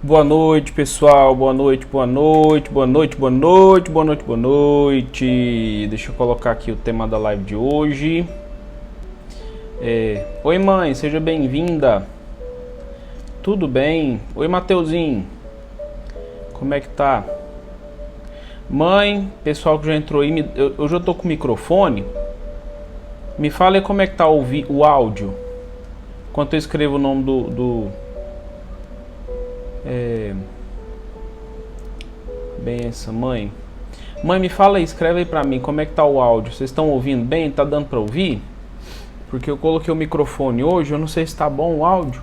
Boa noite, pessoal. Boa noite, boa noite, boa noite, boa noite, boa noite, boa noite. Deixa eu colocar aqui o tema da live de hoje. Oi, mãe, seja bem-vinda. Tudo bem? Oi, Mateuzinho. Como é que tá? Mãe, pessoal que já entrou aí, eu já tô com o microfone. Me fala aí como é que tá o áudio. Enquanto eu escrevo o nome benção, mãe. Mãe, me fala aí, escreve aí pra mim como é que tá o áudio. Vocês estão ouvindo bem? Tá dando pra ouvir? Porque eu coloquei o microfone hoje, eu não sei se tá bom o áudio.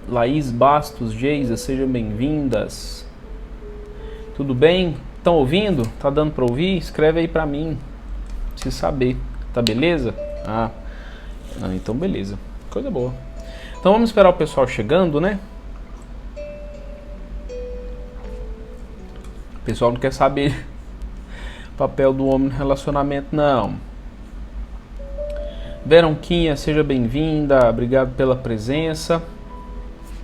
Laís Bastos, Geisa, sejam bem-vindas. Tudo bem? Estão ouvindo? Tá dando pra ouvir? Escreve aí pra mim. Preciso saber. Tá beleza? Então beleza. Coisa boa. Então vamos esperar o pessoal chegando, né? O pessoal não quer saber o papel do homem no relacionamento, não. Veronquinha, seja bem-vinda. Obrigado pela presença.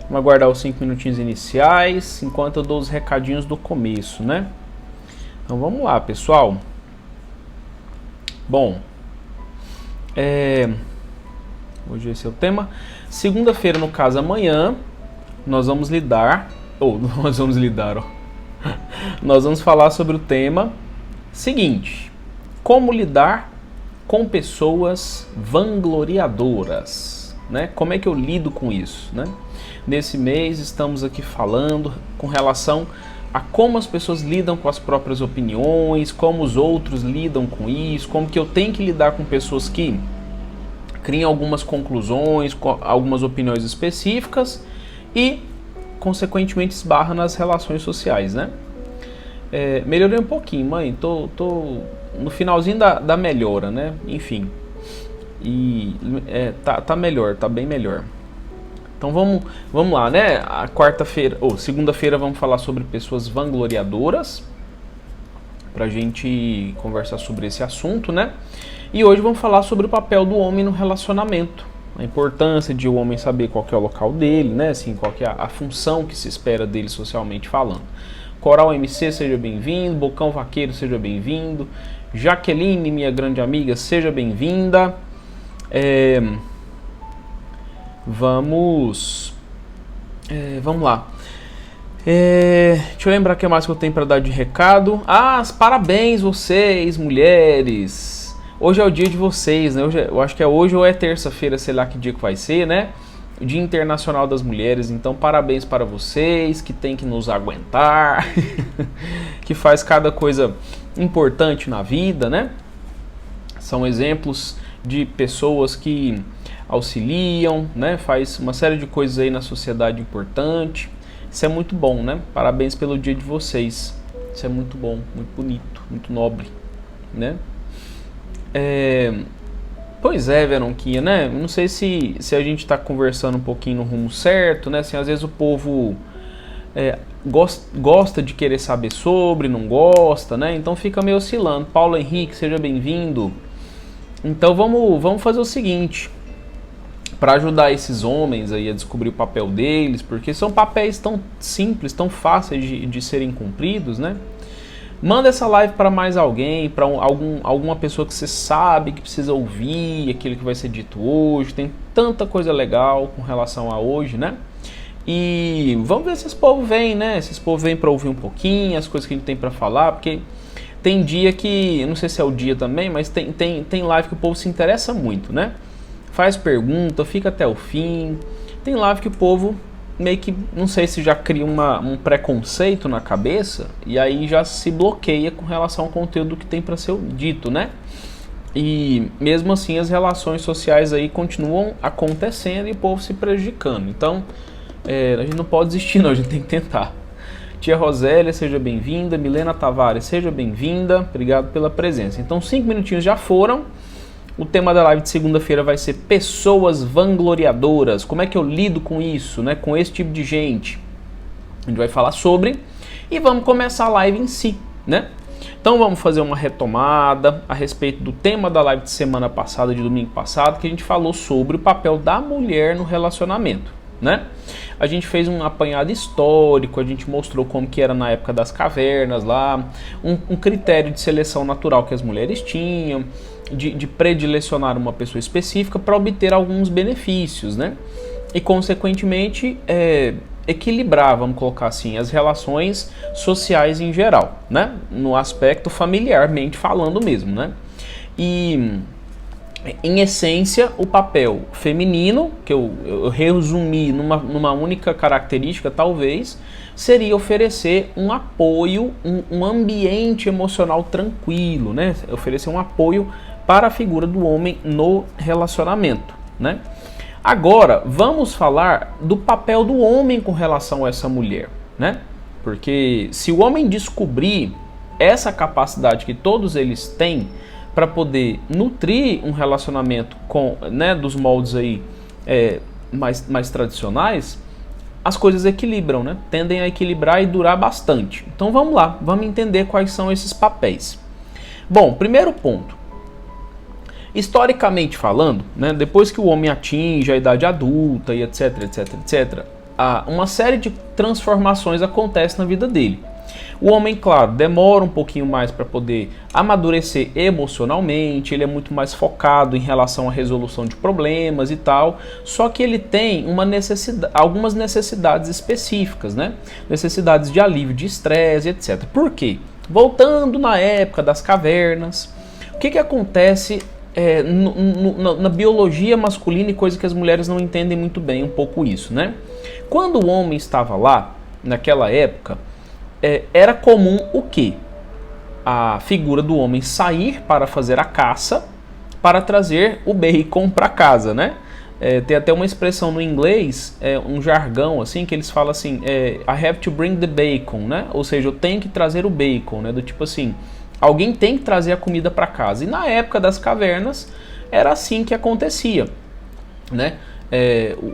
Vamos aguardar os 5 minutinhos iniciais, enquanto eu dou os recadinhos do começo, né? Então vamos lá, pessoal. Bom, hoje esse é o tema. Segunda-feira, no caso amanhã, nós vamos falar sobre o tema seguinte: como lidar com pessoas vangloriadoras, né? Como é que eu lido com isso, né? Nesse mês estamos aqui falando com relação a como as pessoas lidam com as próprias opiniões, como os outros lidam com isso, como que eu tenho que lidar com pessoas que criam algumas conclusões, algumas opiniões específicas e, consequentemente, esbarra nas relações sociais, né? Melhorei um pouquinho, mãe, tô no finalzinho da melhora, né? Enfim, e tá melhor, tá bem melhor. Então vamos lá, né? A segunda-feira vamos falar sobre pessoas vangloriadoras, pra gente conversar sobre esse assunto, né? E hoje vamos falar sobre o papel do homem no relacionamento, a importância de o homem saber qual que é o local dele, né? Assim, qual que é a função que se espera dele socialmente falando. Coral MC, seja bem-vindo. Bocão Vaqueiro, seja bem-vindo. Jaqueline, minha grande amiga, seja bem-vinda. Vamos lá. Deixa eu lembrar o que mais que eu tenho para dar de recado. Parabéns vocês, mulheres. Hoje é o dia de vocês, né? Eu acho que é hoje ou é terça-feira, sei lá que dia que vai ser, né? O Dia Internacional das Mulheres. Então parabéns para vocês que tem que nos aguentar, que faz cada coisa importante na vida, né? São exemplos de pessoas que auxiliam, né? Faz uma série de coisas aí na sociedade importante. Isso é muito bom, né? Parabéns pelo dia de vocês. Isso é muito bom, muito bonito, muito nobre, né? Pois é, Veronquinha, né? Não sei se a gente tá conversando um pouquinho no rumo certo, né? Assim, às vezes o povo gosta de querer saber sobre, não gosta, né? Então fica meio oscilando. Paulo Henrique, seja bem-vindo. Então vamos fazer o seguinte, para ajudar esses homens aí a descobrir o papel deles, porque são papéis tão simples, tão fáceis de serem cumpridos, né? Manda essa live para mais alguém, para alguma pessoa que você sabe que precisa ouvir aquilo que vai ser dito hoje. Tem tanta coisa legal com relação a hoje, né? E vamos ver se esse povo vem, né? Se esse povo vem para ouvir um pouquinho as coisas que a gente tem para falar, porque tem dia que, eu não sei se é o dia também, mas tem live que o povo se interessa muito, né? Faz pergunta, fica até o fim. Tem live que o povo meio que, não sei se já cria um preconceito na cabeça e aí já se bloqueia com relação ao conteúdo que tem para ser dito, né? E mesmo assim as relações sociais aí continuam acontecendo e o povo se prejudicando. Então a gente não pode desistir não, a gente tem que tentar. Tia Rosélia, seja bem-vinda. Milena Tavares, seja bem-vinda. Obrigado pela presença. Então 5 minutinhos já foram. O tema da live de segunda-feira vai ser pessoas vangloriadoras. Como é que eu lido com isso, né? Com esse tipo de gente. A gente vai falar sobre e vamos começar a live em si, né? Então vamos fazer uma retomada a respeito do tema da live de semana passada, de domingo passado, que a gente falou sobre o papel da mulher no relacionamento, né? A gente fez um apanhado histórico, a gente mostrou como que era na época das cavernas lá, um critério de seleção natural que as mulheres tinham, de predilecionar uma pessoa específica para obter alguns benefícios, né? E, consequentemente, equilibrar, vamos colocar assim, as relações sociais em geral, né? No aspecto familiarmente falando mesmo, né? E, em essência, o papel feminino, que eu resumi numa única característica, talvez, seria oferecer um apoio, um ambiente emocional tranquilo, né? Oferecer um apoio para a figura do homem no relacionamento, né? Agora, vamos falar do papel do homem com relação a essa mulher, né? Porque se o homem descobrir essa capacidade que todos eles têm para poder nutrir um relacionamento com, né, dos moldes aí mais tradicionais, as coisas equilibram, né? Tendem a equilibrar e durar bastante. Então vamos lá, vamos entender quais são esses papéis. Bom, primeiro ponto. Historicamente falando, né, depois que o homem atinge a idade adulta e etc, uma série de transformações acontece na vida dele. O homem, claro, demora um pouquinho mais para poder amadurecer emocionalmente, ele é muito mais focado em relação à resolução de problemas e tal, só que ele tem algumas necessidades específicas, né? Necessidades de alívio de estresse, etc. Por quê? Voltando na época das cavernas, o que acontece na biologia masculina, e coisa que as mulheres não entendem muito bem, um pouco isso, né? Quando o homem estava lá, naquela época, era comum o quê? A figura do homem sair para fazer a caça, para trazer o bacon para casa, né? Tem até uma expressão no inglês, um jargão assim, que eles falam assim, I have to bring the bacon, né? Ou seja, eu tenho que trazer o bacon, né? Do tipo assim, alguém tem que trazer a comida para casa. E na época das cavernas era assim que acontecia, né?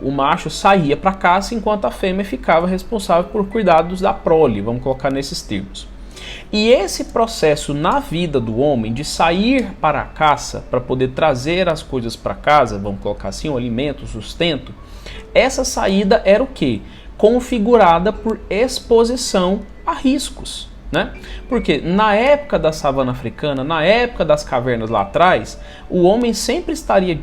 O macho saía para caça enquanto a fêmea ficava responsável por cuidados da prole, vamos colocar nesses termos. E esse processo na vida do homem de sair para a caça para poder trazer as coisas para casa, vamos colocar assim, o alimento, o sustento, essa saída era o quê? Configurada por exposição a riscos. Né? Porque na época da savana africana, na época das cavernas lá atrás, o homem sempre estaria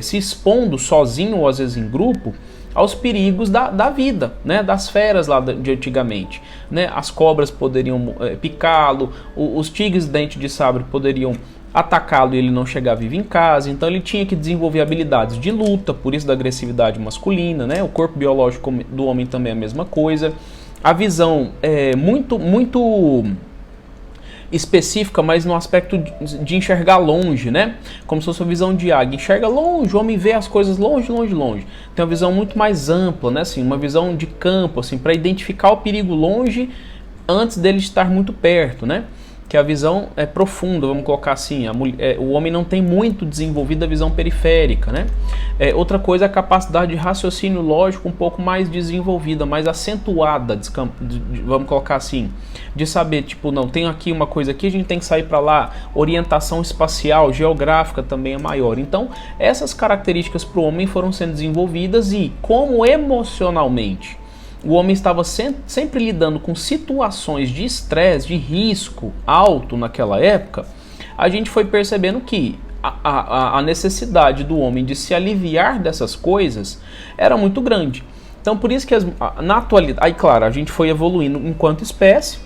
se expondo sozinho ou às vezes em grupo aos perigos da vida, né? Das feras lá de antigamente, né? As cobras poderiam picá-lo, os tigres dente de sabre poderiam atacá-lo e ele não chegar vivo em casa, então ele tinha que desenvolver habilidades de luta, por isso da agressividade masculina, né? O corpo biológico do homem também é a mesma coisa. A visão é muito específica, mas no aspecto de enxergar longe, né? Como se fosse uma visão de águia. Enxerga longe, o homem vê as coisas longe. Tem uma visão muito mais ampla, né? Assim, uma visão de campo, assim, para identificar o perigo longe antes dele estar muito perto, né? Que a visão é profunda, vamos colocar assim, o homem não tem muito desenvolvida a visão periférica, né? Outra coisa é a capacidade de raciocínio lógico um pouco mais desenvolvida, mais acentuada, vamos colocar assim, de saber, tipo, não, tem aqui uma coisa aqui, a gente tem que sair para lá, orientação espacial, geográfica também é maior. Então, essas características para o homem foram sendo desenvolvidas e, como emocionalmente, o homem estava sempre lidando com situações de estresse, de risco alto naquela época, a gente foi percebendo que a necessidade do homem de se aliviar dessas coisas era muito grande. Então, por isso que na atualidade, aí claro, a gente foi evoluindo enquanto espécie,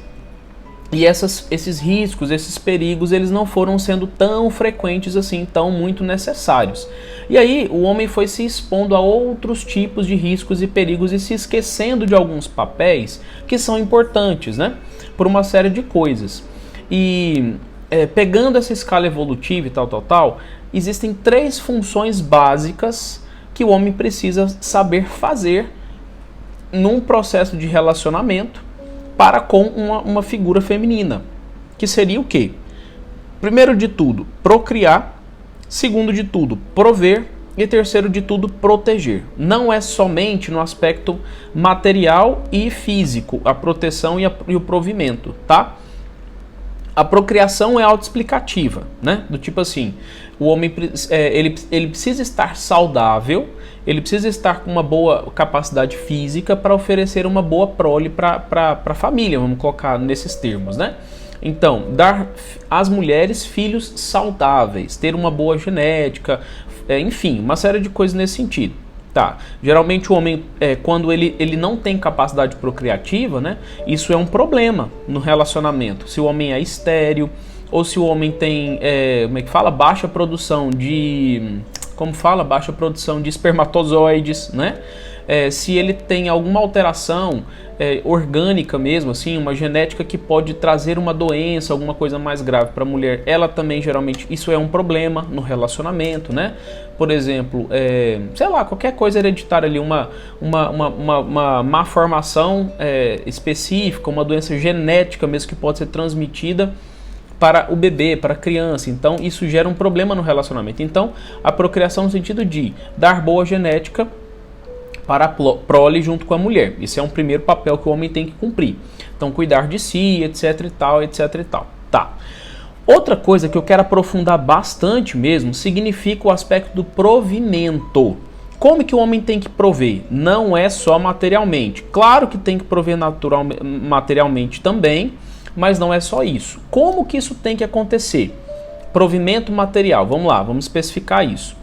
e esses riscos, esses perigos, eles não foram sendo tão frequentes assim, tão muito necessários. E aí o homem foi se expondo a outros tipos de riscos e perigos e se esquecendo de alguns papéis que são importantes, né? Por uma série de coisas. E pegando essa escala evolutiva e tal, existem 3 funções básicas que o homem precisa saber fazer num processo de relacionamento para com uma figura feminina, que seria o quê? Primeiro de tudo, procriar. Segundo de tudo, prover. E terceiro de tudo, proteger. Não é somente no aspecto material e físico, a proteção e o provimento, tá? A procriação é autoexplicativa, né? Do tipo assim, o homem ele precisa estar saudável ele precisa estar com uma boa capacidade física para oferecer uma boa prole para a família, vamos colocar nesses termos, né? Então, dar às mulheres filhos saudáveis, ter uma boa genética, enfim, uma série de coisas nesse sentido. Tá. Geralmente o homem, quando ele não tem capacidade procriativa, né, isso é um problema no relacionamento. Se o homem é estéril, ou se o homem tem, como é que fala? Baixa produção de... Como fala? Baixa produção de espermatozoides, né? Se ele tem alguma alteração orgânica mesmo, assim, uma genética que pode trazer uma doença, alguma coisa mais grave para a mulher, ela também geralmente, isso é um problema no relacionamento, né? Por exemplo, sei lá, qualquer coisa hereditária ali, uma má formação específica, uma doença genética mesmo que pode ser transmitida para o bebê, para a criança. Então isso gera um problema no relacionamento. Então a procriação no sentido de dar boa genética para a prole junto com a mulher. Esse é um primeiro papel que o homem tem que cumprir. Então cuidar de si, etc e tal, etc e tal. Tá. Outra coisa que eu quero aprofundar bastante mesmo significa o aspecto do provimento. Como que o homem tem que prover? Não é só materialmente. Claro que tem que prover materialmente também, mas não é só isso. Como que isso tem que acontecer? Provimento material. Vamos lá, vamos especificar isso.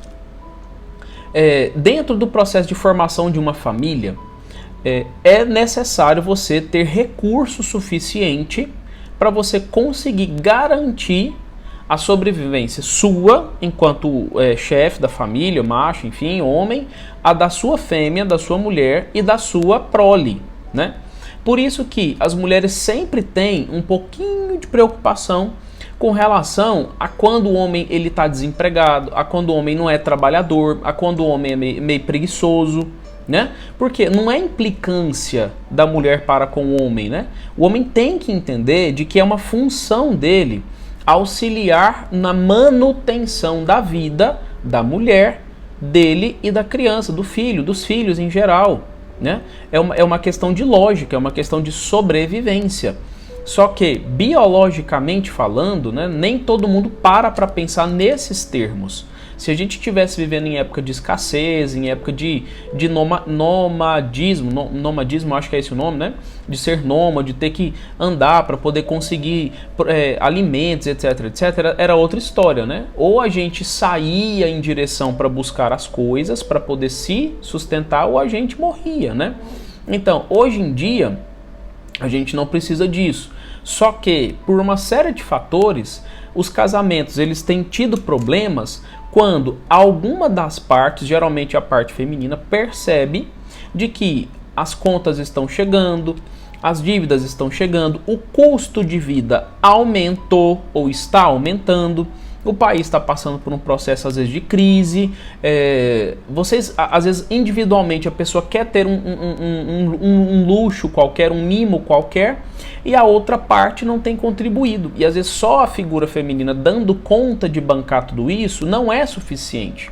Dentro do processo de formação de uma família, é necessário você ter recurso suficiente para você conseguir garantir a sobrevivência sua, enquanto chefe da família, macho, enfim, homem, a da sua fêmea, da sua mulher e da sua prole, né? Por isso que as mulheres sempre têm um pouquinho de preocupação com relação a quando o homem ele está desempregado, a quando o homem não é trabalhador, a quando o homem é meio preguiçoso, né? Porque não é implicância da mulher para com o homem, né? O homem tem que entender de que é uma função dele auxiliar na manutenção da vida da mulher, dele e da criança, do filho, dos filhos em geral, né? É uma questão de lógica, é uma questão de sobrevivência. Só que, biologicamente falando, né, nem todo mundo para pensar nesses termos. Se a gente estivesse vivendo em época de escassez, em época de nomadismo, acho que é esse o nome, né? De ser nômade, de ter que andar para poder conseguir alimentos, etc, etc, era outra história, né? Ou a gente saía em direção para buscar as coisas, para poder se sustentar, ou a gente morria, né? Então, hoje em dia, a gente não precisa disso. Só que, por uma série de fatores, os casamentos eles têm tido problemas quando alguma das partes, geralmente a parte feminina, percebe de que as contas estão chegando, as dívidas estão chegando, o custo de vida aumentou ou está aumentando, o país está passando por um processo, às vezes, de crise. Vocês, às vezes, individualmente, a pessoa quer ter um luxo qualquer, um mimo qualquer, e a outra parte não tem contribuído. E, às vezes, só a figura feminina dando conta de bancar tudo isso não é suficiente.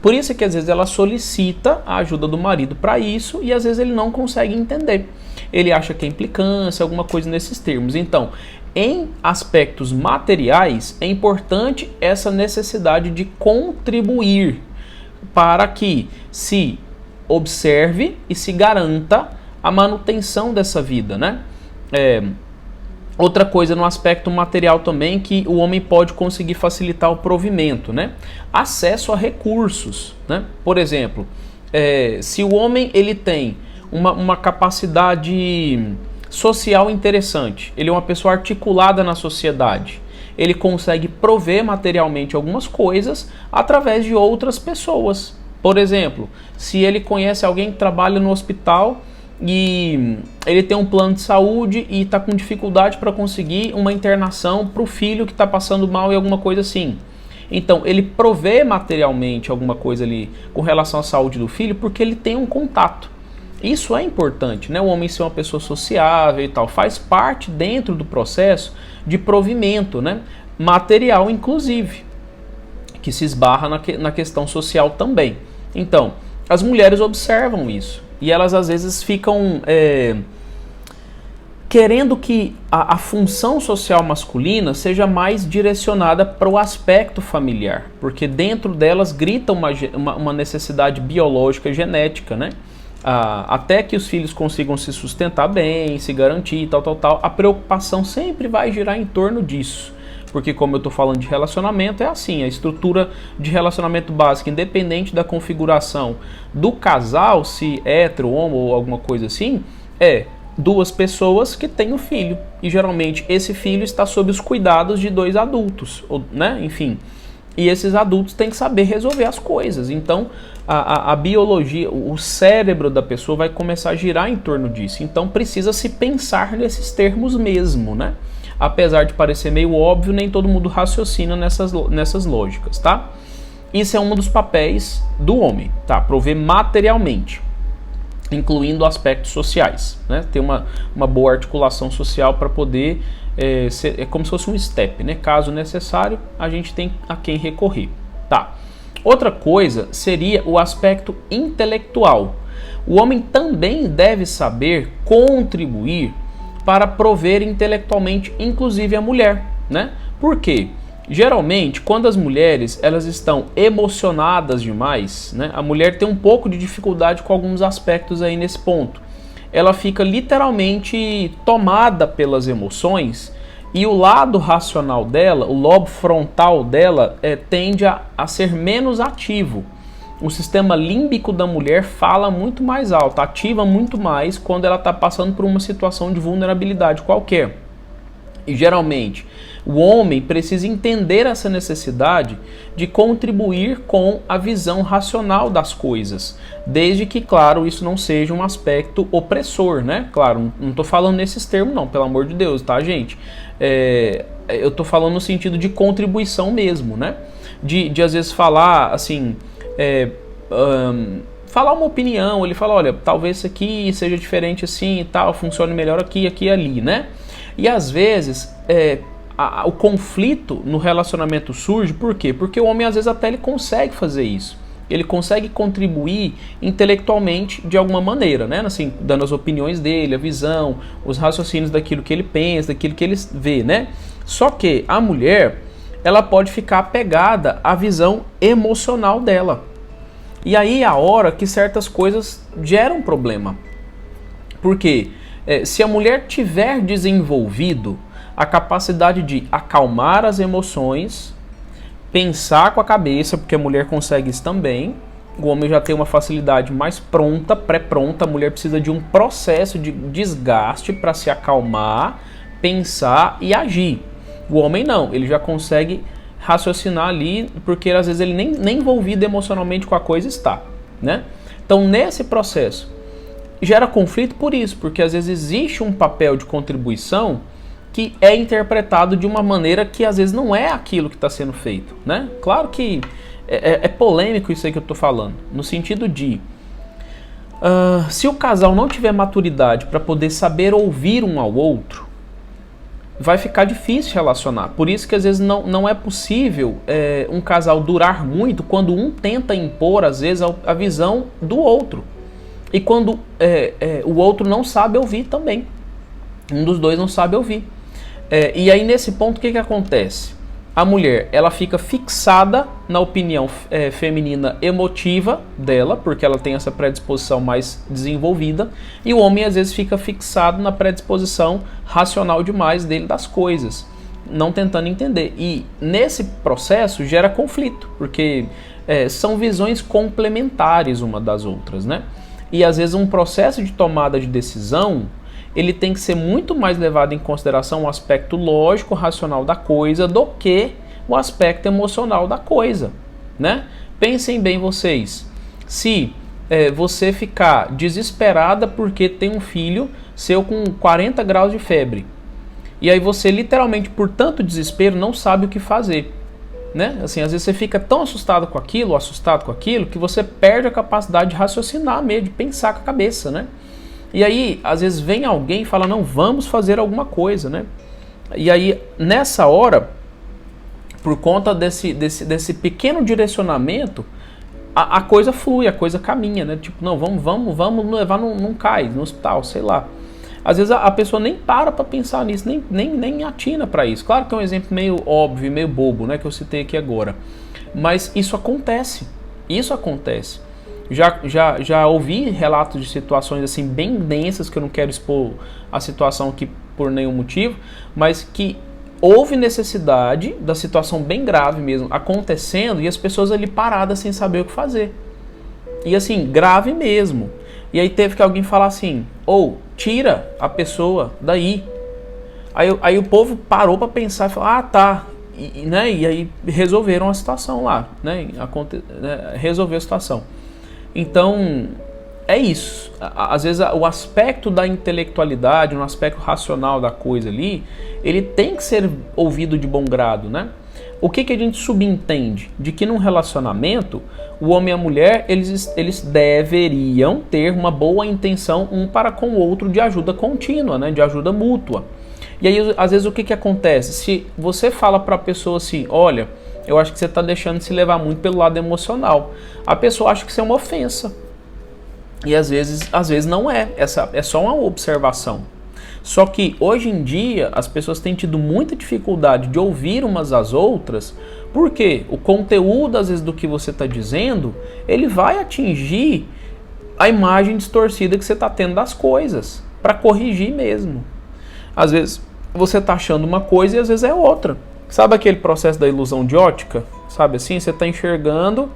Por isso é que, às vezes, ela solicita a ajuda do marido para isso e, às vezes, ele não consegue entender. Ele acha que é implicância, alguma coisa nesses termos. Então, em aspectos materiais, é importante essa necessidade de contribuir para que se observe e se garanta a manutenção dessa vida, né? Outra coisa no aspecto material também que o homem pode conseguir facilitar o provimento, né? Acesso a recursos, né? Por exemplo, se o homem ele tem uma capacidade social interessante, ele é uma pessoa articulada na sociedade, ele consegue prover materialmente algumas coisas através de outras pessoas. Por exemplo, se ele conhece alguém que trabalha no hospital e ele tem um plano de saúde e está com dificuldade para conseguir uma internação para o filho que está passando mal e alguma coisa assim. Então, ele provê materialmente alguma coisa ali com relação à saúde do filho porque ele tem um contato. Isso é importante, né? O homem ser uma pessoa sociável e tal, faz parte dentro do processo de provimento, né? Material, inclusive, que se esbarra na questão social também. Então, as mulheres observam isso e elas às vezes ficam querendo que a função social masculina seja mais direcionada para o aspecto familiar, porque dentro delas grita uma necessidade biológica e genética, né? Até que os filhos consigam se sustentar bem, se garantir, tal, a preocupação sempre vai girar em torno disso. Porque como eu estou falando de relacionamento, é assim, a estrutura de relacionamento básico, independente da configuração do casal, se hétero, homo ou alguma coisa assim, é duas pessoas que têm um filho. E geralmente esse filho está sob os cuidados de dois adultos, né? Enfim. E esses adultos têm que saber resolver as coisas. Então, a biologia, o cérebro da pessoa vai começar a girar em torno disso. Então, precisa se pensar nesses termos mesmo, né? Apesar de parecer meio óbvio, nem todo mundo raciocina nessas lógicas, tá? Isso é um dos papéis do homem, tá? Prover materialmente, incluindo aspectos sociais, né? Ter uma boa articulação social para poder é como se fosse um step, né? Caso necessário, a gente tem a quem recorrer, tá? Outra coisa seria o aspecto intelectual. O homem também deve saber contribuir para prover intelectualmente, inclusive a mulher, né? Por quê? Geralmente, quando as mulheres elas estão emocionadas demais, né? A mulher tem um pouco de dificuldade com alguns aspectos aí nesse ponto. Ela fica literalmente tomada pelas emoções e o lado racional dela, o lobo frontal dela, tende a ser menos ativo. O sistema límbico da mulher fala muito mais alto, ativa muito mais quando ela está passando por uma situação de vulnerabilidade qualquer. E geralmente o homem precisa entender essa necessidade de contribuir com a visão racional das coisas, desde que, claro, isso não seja um aspecto opressor, né? Claro, não estou falando nesses termos não, pelo amor de Deus, tá, gente? Eu estou falando no sentido de contribuição mesmo, né? De às vezes falar assim... falar uma opinião, ele fala, olha, talvez isso aqui seja diferente assim e tal, funcione melhor aqui, aqui e ali, né? E às vezes o conflito no relacionamento surge, por quê? Porque o homem às vezes até ele consegue fazer isso. Ele consegue contribuir intelectualmente de alguma maneira, né? Assim, dando as opiniões dele, a visão, os raciocínios daquilo que ele pensa, daquilo que ele vê, né? Só que a mulher, ela pode ficar apegada à visão emocional dela. E aí é a hora que certas coisas geram problema. Por quê? Se a mulher tiver desenvolvido a capacidade de acalmar as emoções, pensar com a cabeça, porque a mulher consegue isso também, o homem já tem uma facilidade mais pronta, pré-pronta, a mulher precisa de um processo de desgaste para se acalmar, pensar e agir. O homem não, ele já consegue raciocinar ali, porque às vezes ele nem envolvido emocionalmente com a coisa está, né? Então nesse processo gera conflito por isso, porque às vezes existe um papel de contribuição que é interpretado de uma maneira que às vezes não é aquilo que está sendo feito, né? Claro que é polêmico isso aí que eu estou falando, no sentido de se o casal não tiver maturidade para poder saber ouvir um ao outro, vai ficar difícil relacionar. Por isso que às vezes não é possível um casal durar muito quando um tenta impor, às vezes, a visão do outro. E quando o outro não sabe ouvir também. Um dos dois não sabe ouvir. E aí nesse ponto o que acontece? A mulher ela fica fixada na opinião feminina emotiva dela, porque ela tem essa predisposição mais desenvolvida, e o homem às vezes fica fixado na predisposição racional demais dele das coisas, não tentando entender. E nesse processo gera conflito, porque são visões complementares uma das outras, né? E às vezes um processo de tomada de decisão ele tem que ser muito mais levado em consideração o aspecto lógico, racional da coisa do que o aspecto emocional da coisa, né? Pensem bem vocês, se você ficar desesperada porque tem um filho seu com 40 graus de febre, e aí você literalmente por tanto desespero não sabe o que fazer, né? Assim, às vezes você fica tão assustado com aquilo, que você perde a capacidade de raciocinar mesmo, de pensar com a cabeça, né? E aí, às vezes vem alguém e fala, não, vamos fazer alguma coisa, né? E aí, nessa hora, por conta desse pequeno direcionamento, a coisa flui, a coisa caminha, né? Tipo, não, vamos levar num CAIS, no hospital, sei lá. Às vezes a pessoa nem para pensar nisso, nem atina para isso. Claro que é um exemplo meio óbvio, meio bobo, né, que eu citei aqui agora. Mas isso acontece. Isso acontece. Já ouvi relatos de situações assim bem densas, que eu não quero expor a situação aqui por nenhum motivo, mas que houve necessidade da situação bem grave mesmo acontecendo e as pessoas ali paradas sem saber o que fazer. E assim, grave mesmo. E aí teve que alguém falar assim, tira a pessoa daí. Aí o povo parou para pensar e falou, tá. Né? E aí resolveram a situação lá, né? Resolveu a situação. Então, é isso. Às vezes o aspecto da intelectualidade, o aspecto racional da coisa ali, ele tem que ser ouvido de bom grado, né? O que a gente subentende? De que num relacionamento, o homem e a mulher, eles deveriam ter uma boa intenção um para com o outro de ajuda contínua, né? De ajuda mútua. E aí, às vezes, o que acontece? Se você fala para a pessoa assim, olha, eu acho que você está deixando de se levar muito pelo lado emocional, a pessoa acha que isso é uma ofensa. E às vezes não é. É só uma observação. Só que hoje em dia as pessoas têm tido muita dificuldade de ouvir umas às outras, porque o conteúdo às vezes do que você está dizendo, ele vai atingir a imagem distorcida que você está tendo das coisas, para corrigir mesmo. Às vezes você está achando uma coisa e às vezes é outra. Sabe aquele processo da ilusão de ótica? Sabe assim, você está enxergando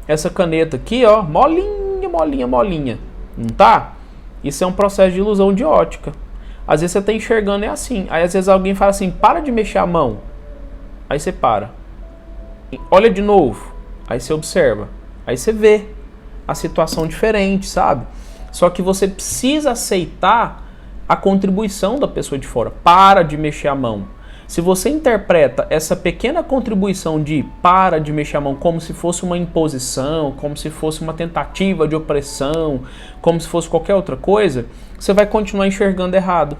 essa caneta aqui, ó, molinha, molinha, molinha. Não tá? Isso é um processo de ilusão de ótica. Às vezes você está enxergando é assim. Aí às vezes alguém fala assim, para de mexer a mão. Aí você para. Olha de novo. Aí você observa. Aí você vê a situação diferente, sabe? Só que você precisa aceitar a contribuição da pessoa de fora. Para de mexer a mão. Se você interpreta essa pequena contribuição de para de mexer a mão como se fosse uma imposição, como se fosse uma tentativa de opressão, como se fosse qualquer outra coisa, você vai continuar enxergando errado.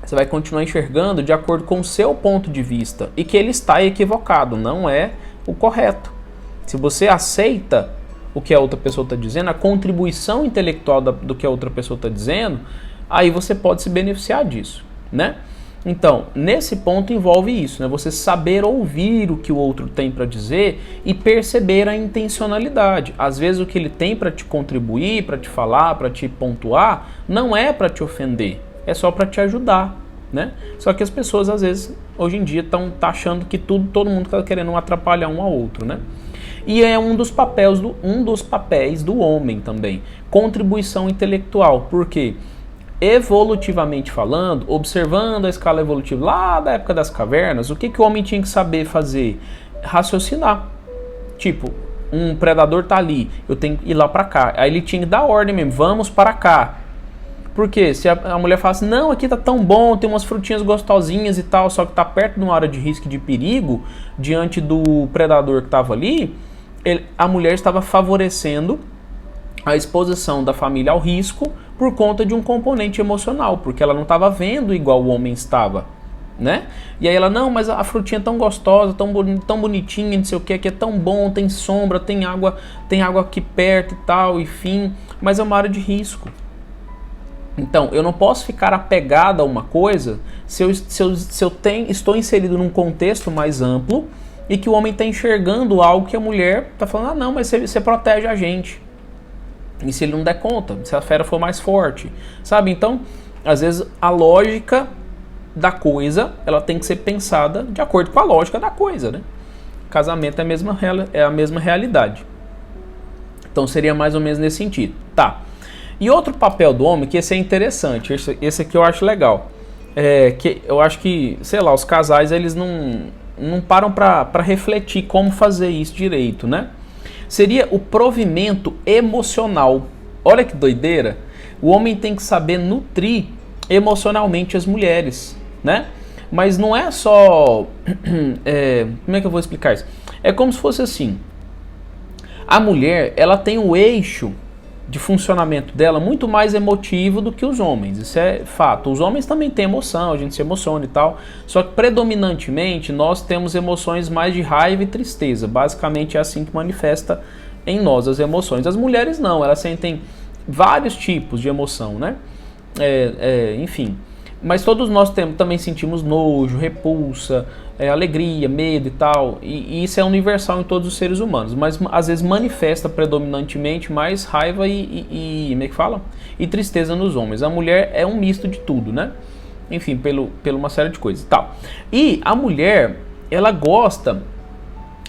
Você vai continuar enxergando de acordo com o seu ponto de vista e que ele está equivocado, não é o correto. Se você aceita o que a outra pessoa está dizendo, a contribuição intelectual do que a outra pessoa está dizendo, aí você pode se beneficiar disso, né? Então, nesse ponto envolve isso, né? Você saber ouvir o que o outro tem para dizer e perceber a intencionalidade. Às vezes o que ele tem para te contribuir, para te falar, para te pontuar, não é para te ofender, é só para te ajudar, né? Só que as pessoas às vezes, hoje em dia, estão achando que todo mundo está querendo atrapalhar um ao outro, né? E é um dos papéis do homem também, contribuição intelectual, porque evolutivamente falando, observando a escala evolutiva lá da época das cavernas, o que o homem tinha que saber fazer? Raciocinar. Tipo, um predador tá ali, eu tenho que ir lá para cá. Aí ele tinha que dar ordem mesmo, vamos para cá. Porque se a mulher fala assim, não, aqui tá tão bom, tem umas frutinhas gostosinhas e tal, só que tá perto de uma área de risco e de perigo, diante do predador que tava ali, a mulher estava favorecendo a exposição da família ao risco por conta de um componente emocional, porque ela não estava vendo igual o homem estava, né? E aí ela, não, mas a frutinha é tão gostosa, tão bonitinha, não sei o que, aqui é tão bom, tem sombra, tem água aqui perto e tal, enfim, mas é uma área de risco. Então, eu não posso ficar apegado a uma coisa se eu estou inserido num contexto mais amplo e que o homem está enxergando algo que a mulher está falando, não, mas você protege a gente. E se ele não der conta, se a fera for mais forte, sabe? Então, às vezes a lógica da coisa, ela tem que ser pensada de acordo com a lógica da coisa, né? Casamento é a mesma realidade. Então seria mais ou menos nesse sentido. Tá. E outro papel do homem, que esse é interessante, esse aqui eu acho legal, que eu acho que, sei lá, os casais eles não param para refletir como fazer isso direito, né? Seria o provimento emocional. Olha que doideira. O homem tem que saber nutrir emocionalmente as mulheres, né? Mas não é só... como é que eu vou explicar isso? É como se fosse assim. A mulher, ela tem o eixo de funcionamento dela muito mais emotivo do que os homens. Isso é fato. Os homens também têm emoção, a gente se emociona e tal. Só que predominantemente nós temos emoções mais de raiva e tristeza. Basicamente é assim que manifesta em nós as emoções. As mulheres não, elas sentem vários tipos de emoção, né? enfim. Mas todos nós também sentimos nojo, repulsa, alegria, medo e tal. E isso é universal em todos os seres humanos. Mas às vezes manifesta predominantemente mais raiva como é que fala? E tristeza nos homens. A mulher é um misto de tudo, né? Enfim, pela uma série de coisas e tal. E a mulher, ela gosta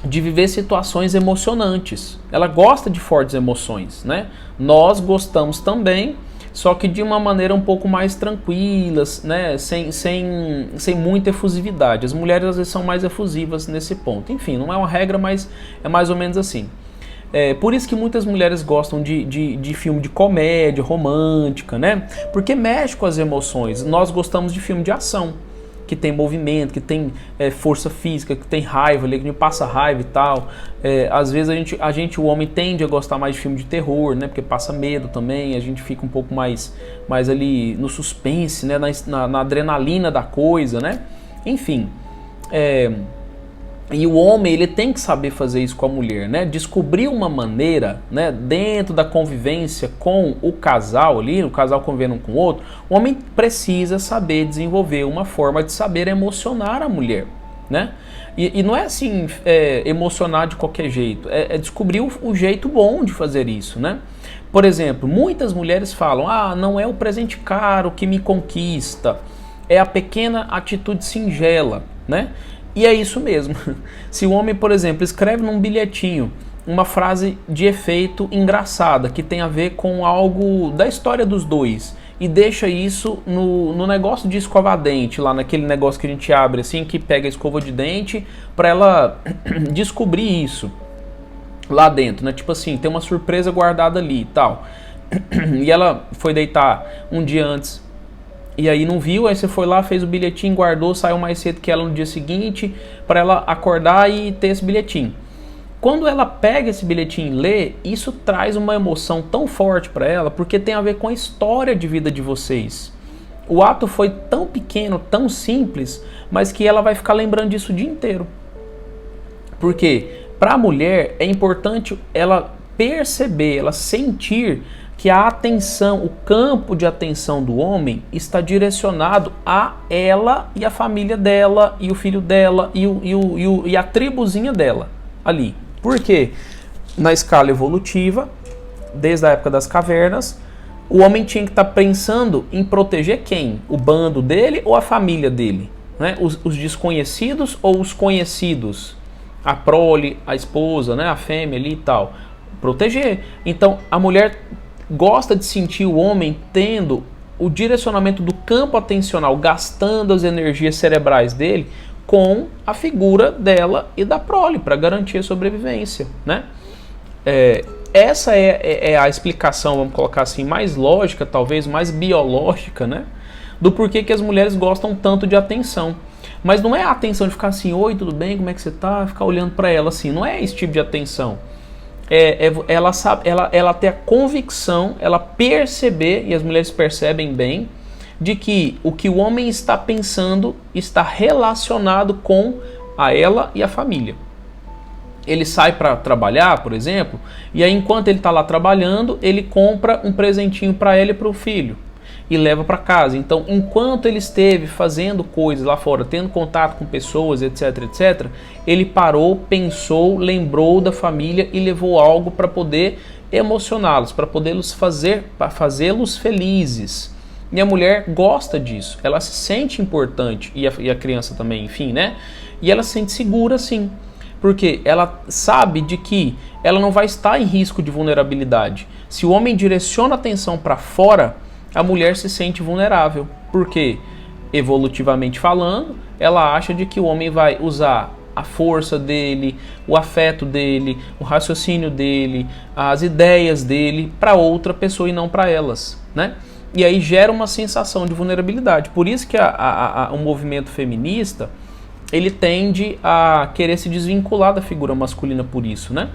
de viver situações emocionantes. Ela gosta de fortes emoções, né? Nós gostamos também, só que de uma maneira um pouco mais tranquila, né? Sem muita efusividade. As mulheres às vezes são mais efusivas nesse ponto. Enfim, não é uma regra, mas é mais ou menos assim. Por isso que muitas mulheres gostam de filme de comédia romântica, né? Porque mexe com as emoções. Nós gostamos de filme de ação, que tem movimento, que tem força física, que tem raiva, que passa raiva e tal. Às vezes o homem tende a gostar mais de filme de terror, né? Porque passa medo também, a gente fica um pouco mais ali no suspense, né? Na adrenalina da coisa, né? Enfim, e o homem, ele tem que saber fazer isso com a mulher, né? Descobrir uma maneira, né, dentro da convivência com o casal ali, o casal convivendo um com o outro, o homem precisa saber desenvolver uma forma de saber emocionar a mulher, né? E não é assim, emocionar de qualquer jeito, é descobrir o jeito bom de fazer isso, né? Por exemplo, muitas mulheres falam, não é o presente caro que me conquista, é a pequena atitude singela, né? E é isso mesmo. Se o homem, por exemplo, escreve num bilhetinho uma frase de efeito engraçada, que tem a ver com algo da história dos dois, e deixa isso no negócio de escovar dente, lá naquele negócio que a gente abre assim, que pega a escova de dente, para ela descobrir isso lá dentro, né? Tipo assim, tem uma surpresa guardada ali e tal. E ela foi deitar um dia antes, e aí não viu, aí você foi lá, fez o bilhetinho, guardou, saiu mais cedo que ela no dia seguinte, para ela acordar e ter esse bilhetinho. Quando ela pega esse bilhetinho e lê, isso traz uma emoção tão forte para ela, porque tem a ver com a história de vida de vocês. O ato foi tão pequeno, tão simples, mas que ela vai ficar lembrando disso o dia inteiro. Porque para a mulher é importante ela perceber, ela sentir que a atenção, o campo de atenção do homem está direcionado a ela e a família dela, e o filho dela, e a tribuzinha dela ali. Por quê? Na escala evolutiva, desde a época das cavernas, o homem tinha que estar pensando em proteger quem? O bando dele ou a família dele? Né? Os desconhecidos ou os conhecidos? A prole, a esposa, né? A fêmea ali e tal. Proteger. Então, a mulher gosta de sentir o homem tendo o direcionamento do campo atencional, gastando as energias cerebrais dele com a figura dela e da prole, para garantir a sobrevivência, né? Essa é a explicação, vamos colocar assim, mais lógica, talvez mais biológica, né? Do porquê que as mulheres gostam tanto de atenção. Mas não é a atenção de ficar assim, oi, tudo bem, como é que você tá? Ficar olhando para ela assim, não é esse tipo de atenção. Ela sabe, ela ter a convicção, ela perceber, e as mulheres percebem bem, de que o que o homem está pensando está relacionado com a ela e a família. Ele sai para trabalhar, por exemplo, e aí enquanto ele está lá trabalhando, ele compra um presentinho para ela e para o filho e leva para casa. Então, enquanto ele esteve fazendo coisas lá fora, tendo contato com pessoas, etc, etc, ele parou, pensou, lembrou da família e levou algo para poder emocioná-los, para fazê-los felizes. E a mulher gosta disso, ela se sente importante, e a criança também, enfim, né? E ela se sente segura, sim, porque ela sabe de que ela não vai estar em risco de vulnerabilidade. Se o homem direciona a atenção para fora, a mulher se sente vulnerável, porque, evolutivamente falando, ela acha de que o homem vai usar a força dele, o afeto dele, o raciocínio dele, as ideias dele para outra pessoa e não para elas, né? E aí gera uma sensação de vulnerabilidade. Por isso que o movimento feminista, ele tende a querer se desvincular da figura masculina por isso, né?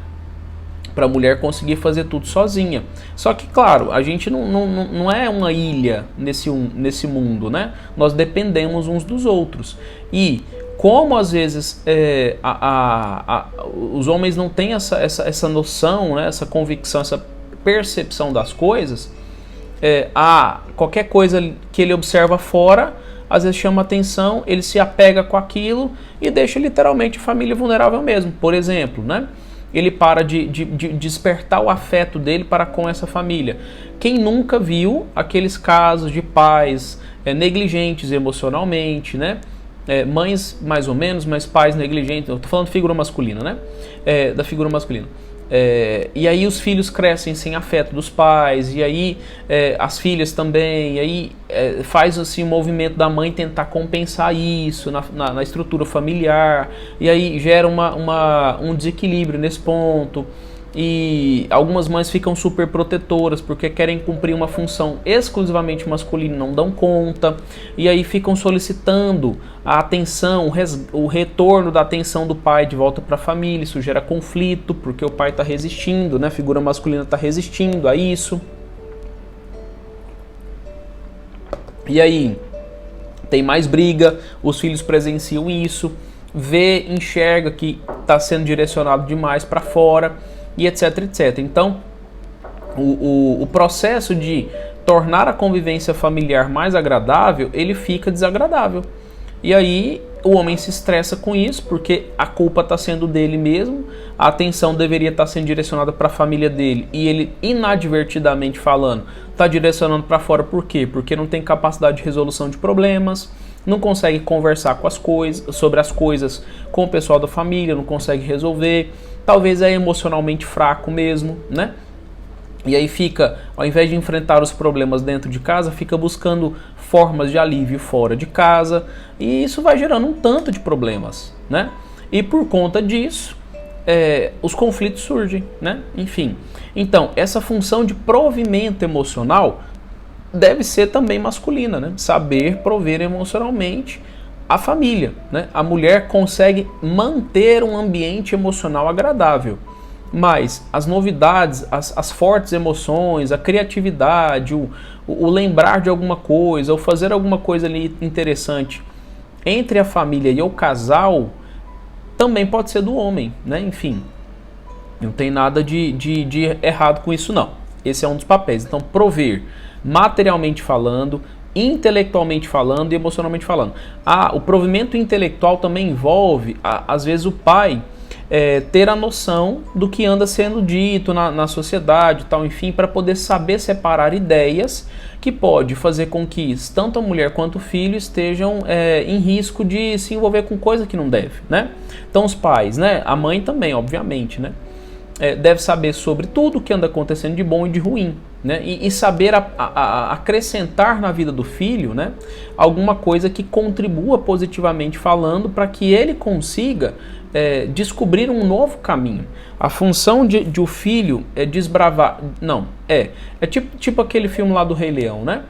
Para a mulher conseguir fazer tudo sozinha. Só que, claro, a gente não é uma ilha nesse mundo, né? Nós dependemos uns dos outros. E como às vezes os homens não têm essa noção, né? Essa convicção, essa percepção das coisas, qualquer coisa que ele observa fora, às vezes chama atenção, ele se apega com aquilo e deixa literalmente a família vulnerável mesmo. Por exemplo, né? Ele para de despertar o afeto dele para com essa família. Quem nunca viu aqueles casos de pais negligentes emocionalmente, né? Mães mais ou menos, mas pais negligentes. Eu tô falando de figura masculina, né? Da figura masculina. E aí os filhos crescem sem afeto dos pais, e aí as filhas também, e aí faz assim um movimento da mãe tentar compensar isso na estrutura familiar, e aí gera um desequilíbrio nesse ponto. E algumas mães ficam super protetoras porque querem cumprir uma função exclusivamente masculina e não dão conta. E aí ficam solicitando a atenção, o retorno da atenção do pai de volta para a família. Isso gera conflito porque o pai está resistindo, né? A figura masculina está resistindo a isso. E aí tem mais briga, os filhos presenciam isso, enxerga que está sendo direcionado demais para fora. E etc, etc. Então, o processo de tornar a convivência familiar mais agradável, ele fica desagradável. E aí o homem se estressa com isso, porque a culpa está sendo dele mesmo, a atenção deveria estar sendo direcionada para a família dele, e ele, inadvertidamente falando, está direcionando para fora. Por quê? Porque não tem capacidade de resolução de problemas, não consegue conversar sobre as coisas com o pessoal da família, não consegue resolver. Talvez é emocionalmente fraco mesmo, né? E aí fica, ao invés de enfrentar os problemas dentro de casa, fica buscando formas de alívio fora de casa. E isso vai gerando um tanto de problemas, né? E por conta disso, os conflitos surgem, né? Enfim. Então, essa função de provimento emocional deve ser também masculina, né? Saber prover emocionalmente a família, né? A mulher consegue manter um ambiente emocional agradável, mas as novidades, as fortes emoções, a criatividade, o lembrar de alguma coisa, ou fazer alguma coisa ali interessante entre a família e o casal, também pode ser do homem, né? Enfim, não tem nada de errado com isso, não. Esse é um dos papéis. Então, prover materialmente falando, intelectualmente falando e emocionalmente falando. O provimento intelectual também envolve, às vezes, o pai ter a noção do que anda sendo dito na sociedade, tal, enfim, para poder saber separar ideias que pode fazer com que tanto a mulher quanto o filho estejam em risco de se envolver com coisa que não deve, né? Então os pais, né? A mãe também, obviamente, né? Deve saber sobre tudo que anda acontecendo de bom e de ruim, né? E saber acrescentar na vida do filho, né? Alguma coisa que contribua positivamente falando para que ele consiga descobrir um novo caminho. A função de o filho é desbravar... Não, é tipo aquele filme lá do Rei Leão, né?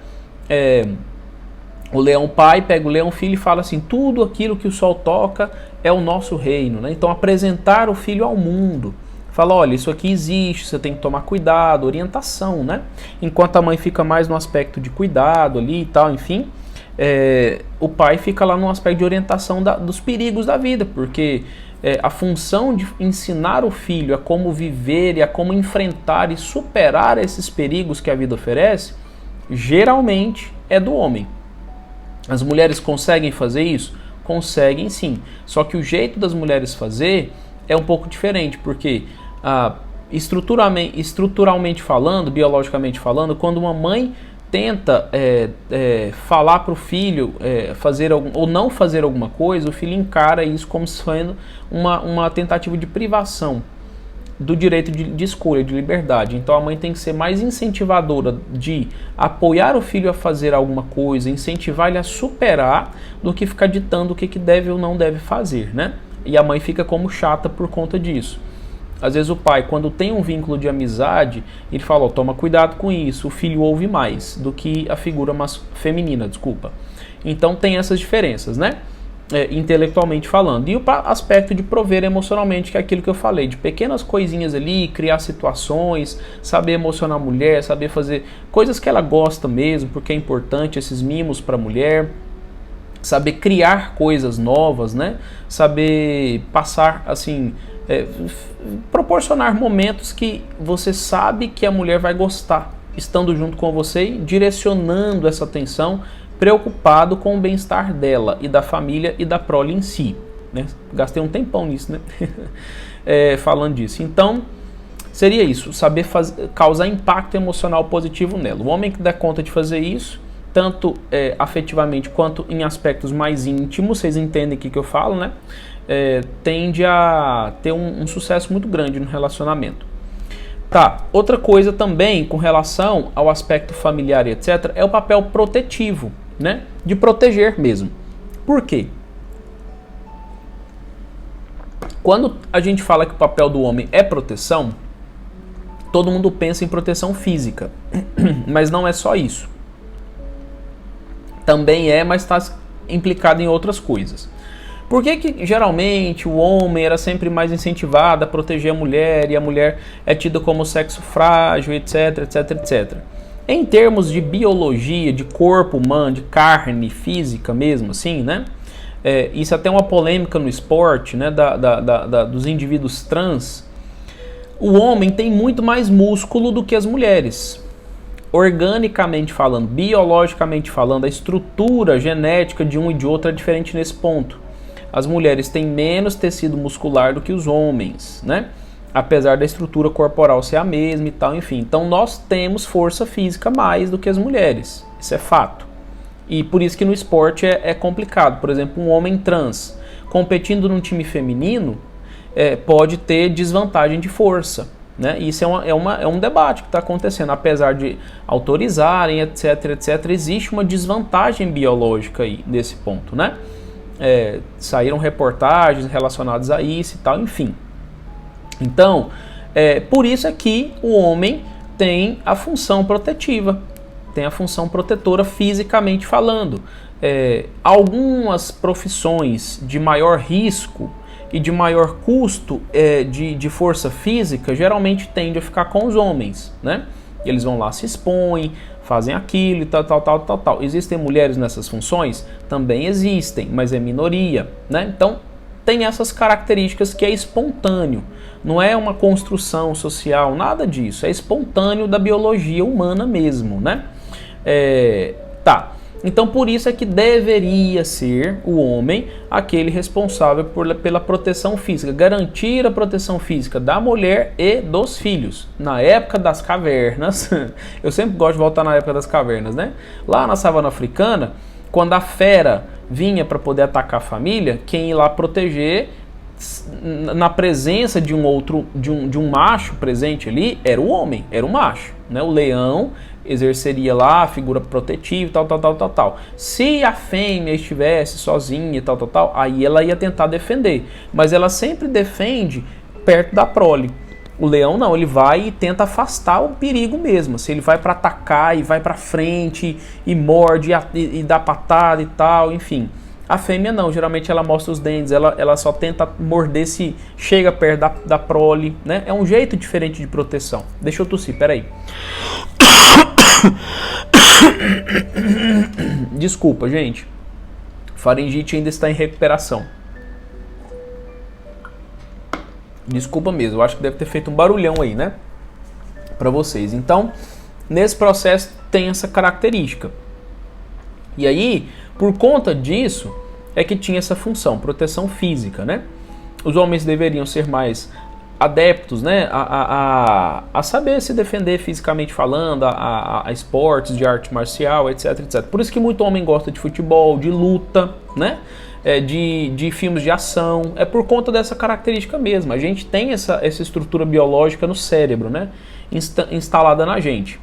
O leão pai pega o leão filho e fala assim: tudo aquilo que o sol toca é o nosso reino, né? Então apresentar o filho ao mundo. Fala, olha, isso aqui existe, você tem que tomar cuidado, orientação, né? Enquanto a mãe fica mais no aspecto de cuidado ali e tal, enfim, o pai fica lá no aspecto de orientação dos perigos da vida, porque a função de ensinar o filho a como viver e a como enfrentar e superar esses perigos que a vida oferece, geralmente é do homem. As mulheres conseguem fazer isso? Conseguem sim, só que o jeito das mulheres fazer é um pouco diferente, porque estruturalmente falando, biologicamente falando, quando uma mãe tenta falar para o filho fazer ou não fazer alguma coisa, o filho encara isso como sendo uma tentativa de privação do direito de escolha, de liberdade. Então a mãe tem que ser mais incentivadora de apoiar o filho a fazer alguma coisa, incentivar ele a superar, do que ficar ditando o que deve ou não deve fazer, né? E a mãe fica como chata por conta disso. Às vezes o pai, quando tem um vínculo de amizade, ele fala, toma cuidado com isso, o filho ouve mais do que a figura feminina, desculpa. Então tem essas diferenças, né? Intelectualmente falando. E o aspecto de prover emocionalmente, que é aquilo que eu falei, de pequenas coisinhas ali, criar situações, saber emocionar a mulher, saber fazer coisas que ela gosta mesmo, porque é importante, esses mimos para a mulher. Saber criar coisas novas, né? Saber passar, assim, proporcionar momentos que você sabe que a mulher vai gostar, estando junto com você e direcionando essa atenção, preocupado com o bem-estar dela e da família e da prole em si. Né? Gastei um tempão nisso, né? Falando disso. Então, seria isso, saber causar impacto emocional positivo nela. O homem que dá conta de fazer isso, tanto afetivamente quanto em aspectos mais íntimos, vocês entendem o que eu falo, né? Tende a ter um sucesso muito grande no relacionamento. Tá, outra coisa também com relação ao aspecto familiar e etc. é o papel protetivo, né? De proteger mesmo. Por quê? Quando a gente fala que o papel do homem é proteção, todo mundo pensa em proteção física, mas não é só isso. Também mas está implicado em outras coisas. Por que geralmente o homem era sempre mais incentivado a proteger a mulher e a mulher é tida como sexo frágil, etc, etc, etc? Em termos de biologia, de corpo humano, de carne física mesmo, assim, né? Isso até é uma polêmica no esporte, né? Dos indivíduos trans. O homem tem muito mais músculo do que as mulheres. Organicamente falando, biologicamente falando, a estrutura genética de um e de outro é diferente nesse ponto. As mulheres têm menos tecido muscular do que os homens, né? Apesar da estrutura corporal ser a mesma e tal, enfim. Então nós temos força física mais do que as mulheres, isso é fato. E por isso que no esporte é complicado. Por exemplo, um homem trans competindo num time feminino pode ter desvantagem de força, né? Isso é um debate que está acontecendo. Apesar de autorizarem, etc, etc, existe uma desvantagem biológica aí nesse ponto, né? Saíram reportagens relacionadas a isso e tal, enfim. Então, por isso é que o homem tem a função protetiva, tem a função protetora fisicamente falando. Algumas profissões de maior risco e de maior custo de força física geralmente tendem a ficar com os homens, né? Eles vão lá, se expõem, fazem aquilo e tal. Existem mulheres nessas funções? Também existem, mas é minoria, né? Então, tem essas características que é espontâneo. Não é uma construção social, nada disso. É espontâneo da biologia humana mesmo, né? Tá. Então, por isso é que deveria ser o homem aquele responsável pela proteção física, garantir a proteção física da mulher e dos filhos. Na época das cavernas, eu sempre gosto de voltar na época das cavernas, né? Lá na savana africana, quando a fera vinha para poder atacar a família, quem ia lá proteger, na presença de um macho presente ali, era o homem, era o macho, né? O leão exerceria lá a figura protetiva, tal. Se a fêmea estivesse sozinha, tal, aí ela ia tentar defender. Mas ela sempre defende perto da prole. O leão não, ele vai e tenta afastar o perigo mesmo. Se ele vai para atacar e vai para frente e morde e dá patada e tal, enfim. A fêmea não, geralmente ela mostra os dentes, ela só tenta morder se chega perto da prole, né? É um jeito diferente de proteção. Deixa eu tossir, peraí. Desculpa, gente. Faringite ainda está em recuperação. Desculpa mesmo, eu acho que deve ter feito um barulhão aí, né? Para vocês. Então, nesse processo tem essa característica. E aí, por conta disso, é que tinha essa função, proteção física, né? Os homens deveriam ser mais adeptos, né, a saber se defender fisicamente falando, a esportes de arte marcial, etc, etc. Por isso que muito homem gosta de futebol, de luta, né, de filmes de ação. É por conta dessa característica mesmo. A gente tem essa estrutura biológica no cérebro, né, instalada na gente.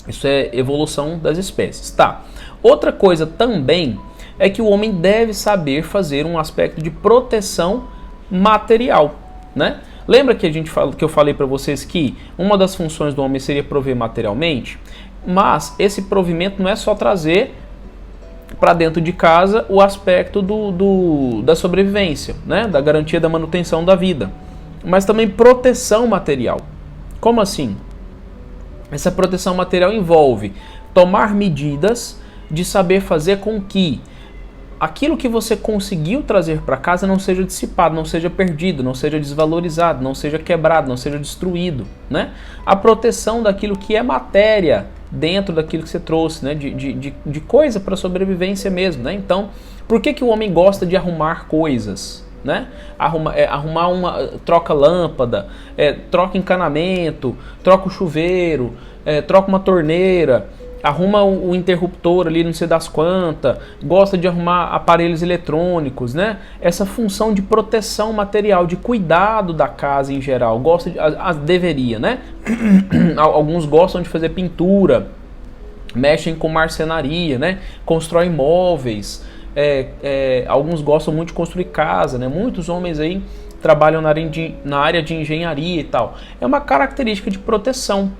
Isso é evolução das espécies. Tá. Outra coisa também é que o homem deve saber fazer um aspecto de proteção material, né? Lembra que eu falei para vocês que uma das funções do homem seria prover materialmente? Mas esse provimento não é só trazer para dentro de casa o aspecto da sobrevivência, né? Da garantia da manutenção da vida, mas também proteção material. Como assim? Essa proteção material envolve tomar medidas de saber fazer com que aquilo que você conseguiu trazer para casa não seja dissipado, não seja perdido, não seja desvalorizado, não seja quebrado, não seja destruído, né? A proteção daquilo que é matéria dentro daquilo que você trouxe, né? De coisa para sobrevivência mesmo, né? Então, por que o homem gosta de arrumar coisas? Né? Arrumar troca lâmpada, troca encanamento, troca o chuveiro, troca uma torneira, arruma o interruptor ali, não sei das quantas, gosta de arrumar aparelhos eletrônicos, né? Essa função de proteção material, de cuidado da casa em geral, gosta deveria, né? Alguns gostam de fazer pintura, mexem com marcenaria, né? Constroem móveis. Alguns gostam muito de construir casa, né? Muitos homens aí trabalham na área de engenharia e tal. É uma característica de proteção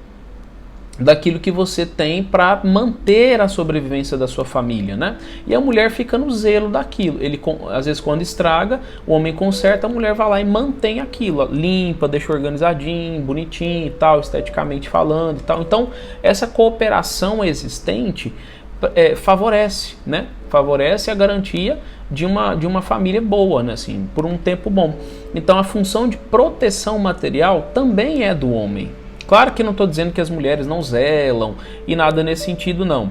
daquilo que você tem para manter a sobrevivência da sua família, né? E a mulher fica no zelo daquilo. Ele, às vezes, quando estraga, o homem conserta, a mulher vai lá e mantém aquilo, limpa, deixa organizadinho, bonitinho e tal, esteticamente falando e tal. Então, essa cooperação existente favorece, né? Favorece a garantia de uma família boa, né? Assim, por um tempo bom. Então, a função de proteção material também é do homem. Claro que não estou dizendo que as mulheres não zelam e nada nesse sentido, não.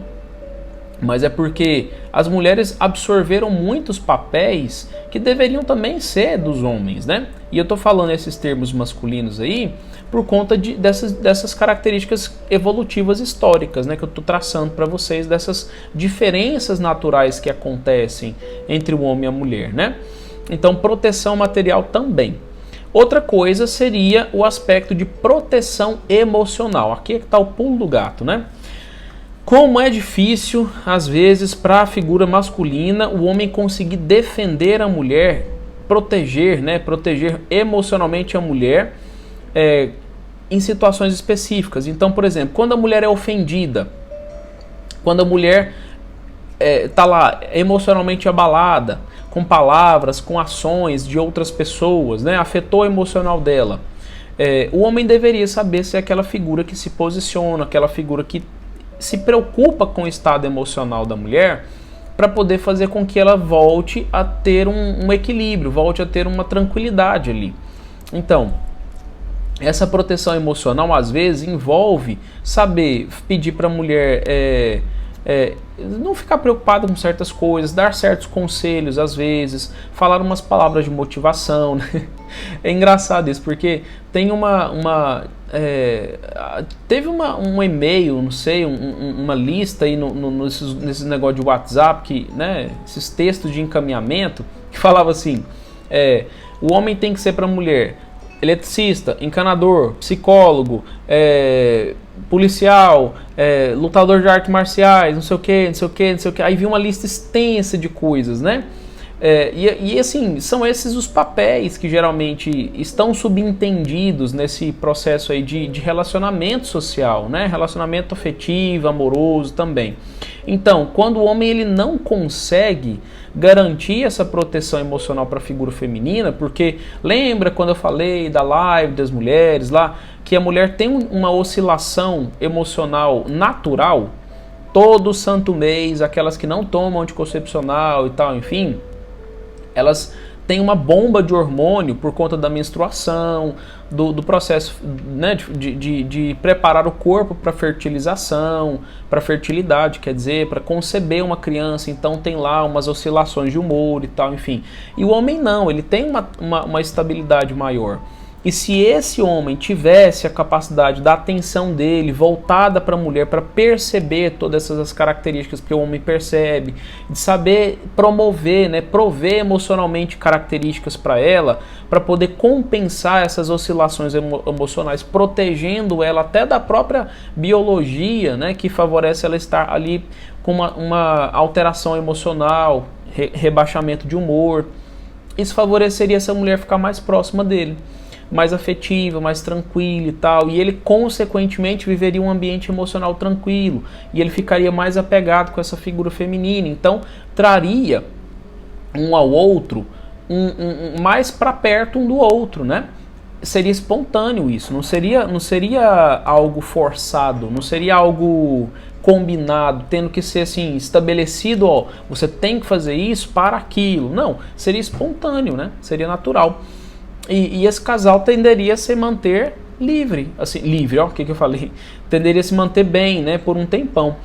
Mas é porque as mulheres absorveram muitos papéis que deveriam também ser dos homens, né? E eu estou falando esses termos masculinos aí por conta dessas características evolutivas históricas, né? Que eu estou traçando para vocês, dessas diferenças naturais que acontecem entre o homem e a mulher, né? Então, proteção material também. Outra coisa seria o aspecto de proteção emocional. Aqui é que está o pulo do gato, né? Como é difícil, às vezes, para a figura masculina, o homem conseguir defender a mulher, proteger, né? Proteger emocionalmente a mulher em situações específicas. Então, por exemplo, quando a mulher é ofendida, quando a mulher está lá emocionalmente abalada, com palavras, com ações de outras pessoas, né? Afetou o emocional dela. O homem deveria saber se é aquela figura que se posiciona, aquela figura que se preocupa com o estado emocional da mulher, para poder fazer com que ela volte a ter um equilíbrio, volte a ter uma tranquilidade ali. Então, essa proteção emocional às vezes envolve saber pedir para a mulher não ficar preocupada com certas coisas, dar certos conselhos às vezes, falar umas palavras de motivação, né? É engraçado isso, porque tem teve um e-mail, não sei, uma lista aí nesses negócios de WhatsApp, que, né, esses textos de encaminhamento, que falava assim, o homem tem que ser para a mulher eletricista, encanador, psicólogo, policial, lutador de artes marciais, não sei o que, não sei o que, não sei o que. Aí vi uma lista extensa de coisas, né? E assim, são esses os papéis que geralmente estão subentendidos nesse processo aí de relacionamento social, né? Relacionamento afetivo, amoroso também. Então, quando o homem ele não consegue garantir essa proteção emocional para a figura feminina, porque lembra quando eu falei da live das mulheres lá, que a mulher tem uma oscilação emocional natural, todo santo mês, aquelas que não tomam anticoncepcional e tal, enfim, elas têm uma bomba de hormônio por conta da menstruação, do processo, né, de preparar o corpo para fertilização, para fertilidade, quer dizer, para conceber uma criança. Então tem lá umas oscilações de humor e tal, enfim. E o homem não, ele tem uma estabilidade maior. E se esse homem tivesse a capacidade da atenção dele voltada para a mulher, para perceber todas essas características que o homem percebe, de saber promover, né, prover emocionalmente características para ela, para poder compensar essas oscilações emocionais, protegendo ela até da própria biologia, né, que favorece ela estar ali com uma alteração emocional, rebaixamento de humor. Isso favoreceria essa mulher ficar mais próxima dele, mais afetiva, mais tranquila e tal, e ele consequentemente viveria um ambiente emocional tranquilo, e ele ficaria mais apegado com essa figura feminina, então traria um ao outro mais para perto um do outro, né? Seria espontâneo isso, não seria algo forçado, não seria algo combinado, tendo que ser assim, estabelecido, ó, você tem que fazer isso para aquilo. Não, seria espontâneo, né? Seria natural. E esse casal tenderia a se manter livre, assim, livre, ó, o que eu falei? Tenderia a se manter bem, né, por um tempão.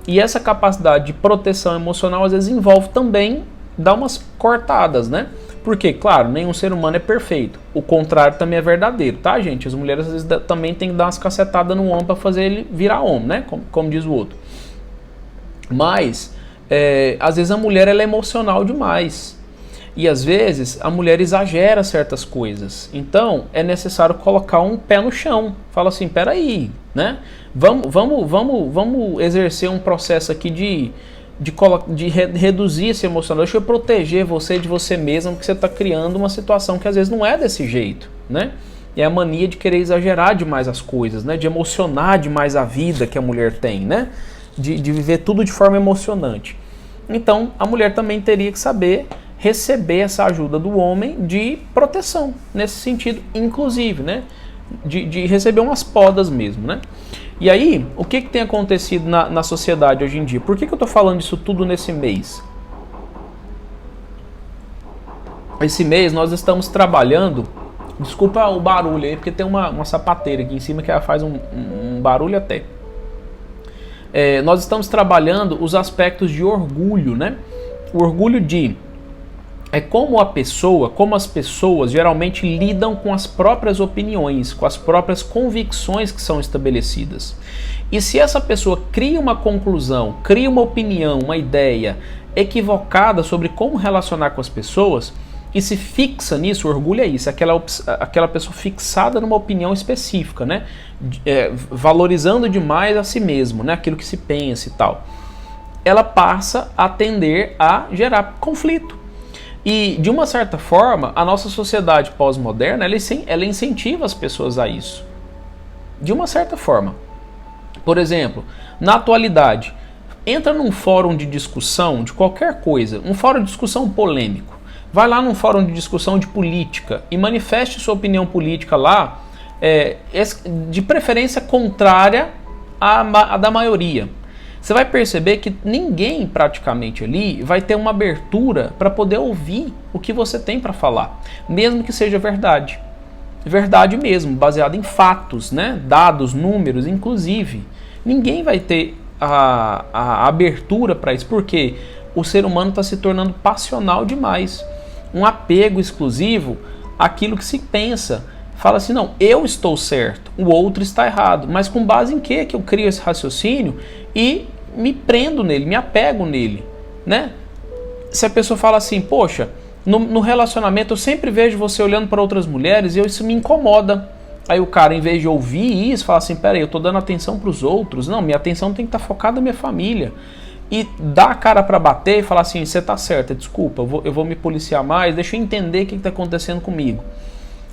E essa capacidade de proteção emocional às vezes envolve também dar umas cortadas, né? Porque, claro, nenhum ser humano é perfeito. O contrário também é verdadeiro, tá, gente? As mulheres às vezes também têm que dar umas cacetadas no homem para fazer ele virar homem, né? Como diz o outro. Mas, às vezes a mulher ela é emocional demais. E às vezes a mulher exagera certas coisas. Então, é necessário colocar um pé no chão. Fala assim, peraí, né? Vamos exercer um processo aqui de reduzir esse emocional. Deixa eu proteger você de você mesmo, porque você está criando uma situação que às vezes não é desse jeito, né? É a mania de querer exagerar demais as coisas, né? De emocionar demais a vida que a mulher tem, né? De viver tudo de forma emocionante. Então, a mulher também teria que saber receber essa ajuda do homem de proteção, nesse sentido, inclusive, né? De receber umas podas mesmo, né? E aí, o que tem acontecido na sociedade hoje em dia? Por que eu estou falando isso tudo nesse mês? Esse mês nós estamos trabalhando... Desculpa o barulho aí, porque tem uma sapateira aqui em cima que ela faz um barulho até. Nós estamos trabalhando os aspectos de orgulho, né? O orgulho como as pessoas geralmente lidam com as próprias opiniões, com as próprias convicções que são estabelecidas. E se essa pessoa cria uma conclusão, cria uma opinião, uma ideia equivocada sobre como relacionar com as pessoas e se fixa nisso, o orgulho é isso, aquela pessoa fixada numa opinião específica, né? Valorizando demais a si mesmo, né? Aquilo que se pensa e tal. Ela passa a tender a gerar conflito. E, de uma certa forma, a nossa sociedade pós-moderna, ela incentiva as pessoas a isso. De uma certa forma. Por exemplo, na atualidade, entra num fórum de discussão de qualquer coisa, um fórum de discussão polêmico. Vai lá num fórum de discussão de política e manifeste sua opinião política lá, de preferência contrária à da maioria. Você vai perceber que ninguém praticamente ali vai ter uma abertura para poder ouvir o que você tem para falar, mesmo que seja verdade. Verdade mesmo, baseada em fatos, né? Dados, números, inclusive. Ninguém vai ter a abertura para isso, porque o ser humano está se tornando passional demais. Um apego exclusivo àquilo que se pensa. Fala assim, não, eu estou certo, o outro está errado. Mas com base em que eu crio esse raciocínio e me prendo nele, me apego nele, né? Se a pessoa fala assim, poxa, no relacionamento eu sempre vejo você olhando para outras mulheres e isso me incomoda. Aí o cara, em vez de ouvir isso, fala assim, peraí, eu tô dando atenção para os outros. Não, minha atenção tem que estar focada na minha família. E dá a cara para bater e falar assim, você tá certa, desculpa, eu vou me policiar mais, deixa eu entender o que está acontecendo comigo.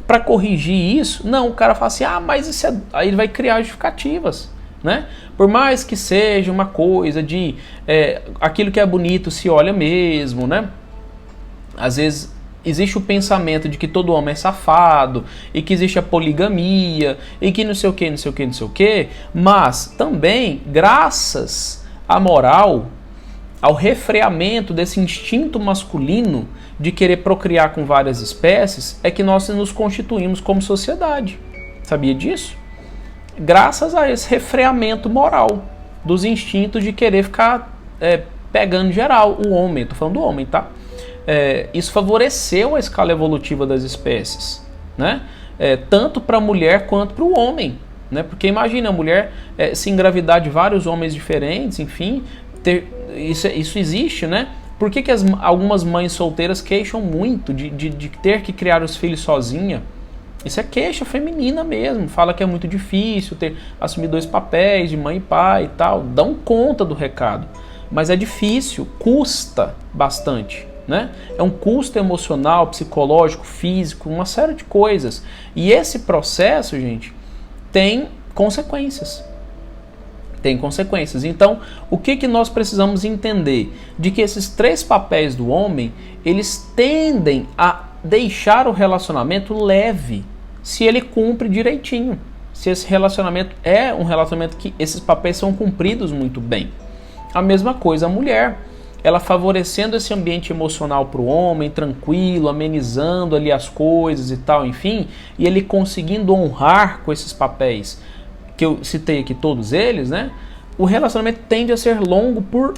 Para corrigir isso, não, o cara fala assim, mas isso é... Aí ele vai criar justificativas, né? Por mais que seja uma coisa de aquilo que é bonito se olha mesmo, né? Às vezes existe o pensamento de que todo homem é safado e que existe a poligamia e que não sei o que, não sei o que, não sei o que, mas também graças à moral, ao refreamento desse instinto masculino de querer procriar com várias espécies, é que nós nos constituímos como sociedade. Sabia disso? Graças a esse refreamento moral dos instintos de querer ficar pegando geral, o homem, estou falando do homem, tá? Isso favoreceu a escala evolutiva das espécies, né? Tanto para a mulher quanto para o homem, né? Porque imagina a mulher se engravidar de vários homens diferentes, enfim, isso existe, né? Por que algumas mães solteiras queixam muito de ter que criar os filhos sozinha? Isso é queixa feminina mesmo, fala que é muito difícil assumir 2 papéis de mãe e pai e tal, dão conta do recado, mas é difícil, custa bastante, né? É um custo emocional, psicológico, físico, uma série de coisas, e esse processo, gente, tem consequências. Tem consequências. Então, o que nós precisamos entender? De que esses 3 papéis do homem, eles tendem a deixar o relacionamento leve, se ele cumpre direitinho, se esse relacionamento é um relacionamento que esses papéis são cumpridos muito bem. A mesma coisa a mulher, ela favorecendo esse ambiente emocional para o homem, tranquilo, amenizando ali as coisas e tal, enfim, e ele conseguindo honrar com esses papéis, que eu citei aqui todos eles, né? O relacionamento tende a ser longo por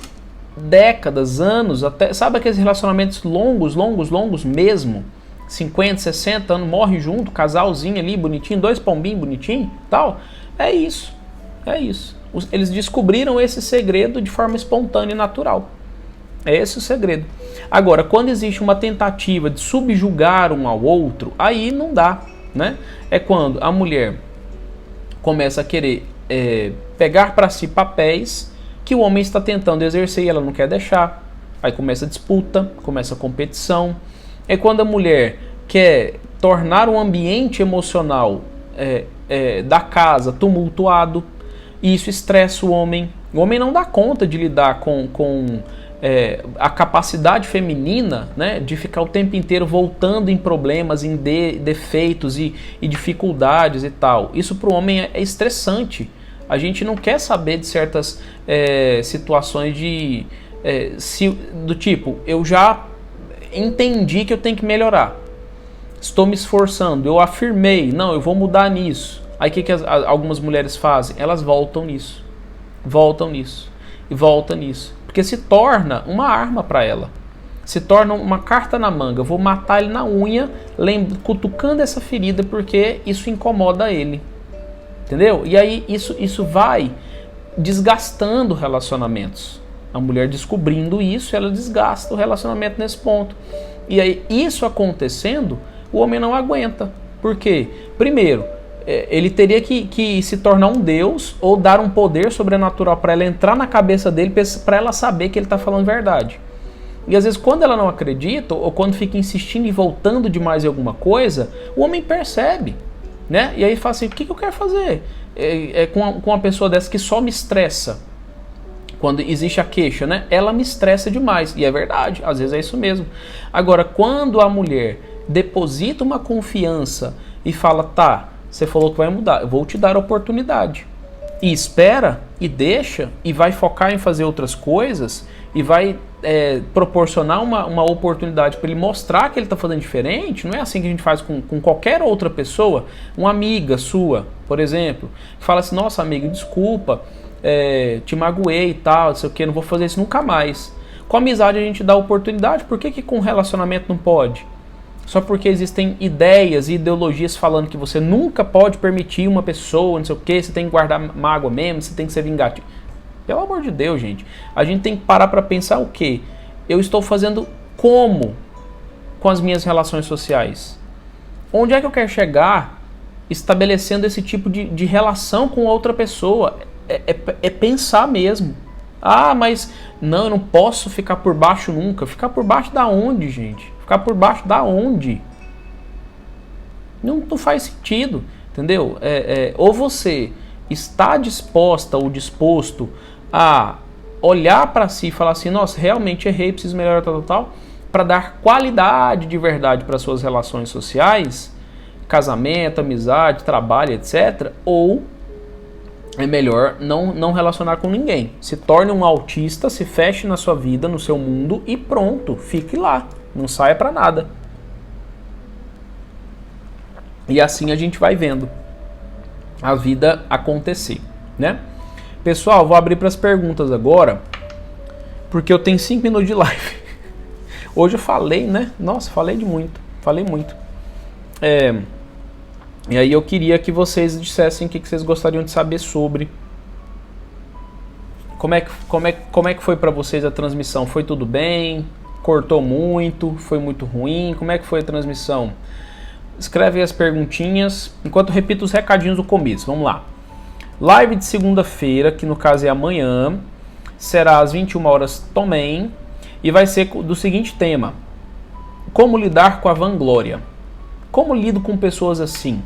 décadas, anos, até, sabe aqueles relacionamentos longos mesmo? 50, 60 anos, morre junto, casalzinho ali, bonitinho, 2 pombinhos bonitinho, tal. É isso. Eles descobriram esse segredo de forma espontânea e natural. É esse o segredo. Agora, quando existe uma tentativa de subjugar um ao outro, aí não dá, né? É quando a mulher começa a querer pegar para si papéis que o homem está tentando exercer e ela não quer deixar. Aí começa a disputa, começa a competição. É quando a mulher quer tornar o ambiente emocional da casa tumultuado, e isso estressa o homem. O homem não dá conta de lidar com a capacidade feminina, né, de ficar o tempo inteiro voltando em problemas, em defeitos e dificuldades e tal. Isso para o homem é estressante. A gente não quer saber de certas situações do tipo, eu já entendi que eu tenho que melhorar, estou me esforçando, eu afirmei, não, eu vou mudar nisso. Aí o que algumas mulheres fazem? Elas voltam nisso, e voltam nisso, porque se torna uma arma para ela, se torna uma carta na manga. Eu vou matar ele na unha, cutucando essa ferida, porque isso incomoda ele, entendeu? E aí isso vai desgastando relacionamentos. A mulher descobrindo isso, ela desgasta o relacionamento nesse ponto. E aí, isso acontecendo, o homem não aguenta. Por quê? Primeiro, ele teria que se tornar um deus ou dar um poder sobrenatural para ela entrar na cabeça dele, para ela saber que ele está falando verdade. E às vezes, quando ela não acredita, ou quando fica insistindo e voltando demais em alguma coisa, o homem percebe, né? E aí fala assim, o que eu quero fazer com uma pessoa dessa que só me estressa? Quando existe a queixa, né? Ela me estressa demais. E é verdade, às vezes é isso mesmo. Agora, quando a mulher deposita uma confiança e fala, tá, você falou que vai mudar, eu vou te dar a oportunidade. E espera, e deixa, e vai focar em fazer outras coisas, e vai proporcionar uma oportunidade para ele mostrar que ele está fazendo diferente. Não é assim que a gente faz com qualquer outra pessoa. Uma amiga sua, por exemplo, que fala assim, nossa amiga, desculpa, te magoei e tal, não sei o que, não vou fazer isso nunca mais. Com a amizade a gente dá oportunidade, por que com relacionamento não pode? Só porque existem ideias e ideologias falando que você nunca pode permitir uma pessoa, não sei o que, você tem que guardar mágoa mesmo, você tem que ser vingativo. Pelo amor de Deus, gente. A gente tem que parar para pensar o quê? Eu estou fazendo como com as minhas relações sociais? Onde é que eu quero chegar estabelecendo esse tipo de relação com outra pessoa? É pensar mesmo. Ah, mas não, eu não posso ficar por baixo nunca. Ficar por baixo da onde, gente? Ficar por baixo da onde? Não faz sentido, entendeu? Ou você está disposta ou disposto a olhar para si e falar assim, nossa, realmente errei, preciso melhorar, tal, para dar qualidade de verdade para suas relações sociais, casamento, amizade, trabalho, etc. Ou é melhor não relacionar com ninguém. Se torne um autista, se feche na sua vida, no seu mundo e pronto, fique lá. Não saia para nada. E assim a gente vai vendo a vida acontecer, né? Pessoal, vou abrir para as perguntas agora, porque eu tenho 5 minutos de live. Hoje eu falei, né? Nossa, falei muito. E aí eu queria que vocês dissessem o que vocês gostariam de saber sobre. Como é que foi para vocês a transmissão? Foi tudo bem? Cortou muito? Foi muito ruim? Como é que foi a transmissão? Escreve aí as perguntinhas, enquanto eu repito os recadinhos do começo. Vamos lá. Live de segunda-feira, que no caso é amanhã, será às 21 horas também, e vai ser do seguinte tema: como lidar com a vanglória? Como lido com pessoas assim?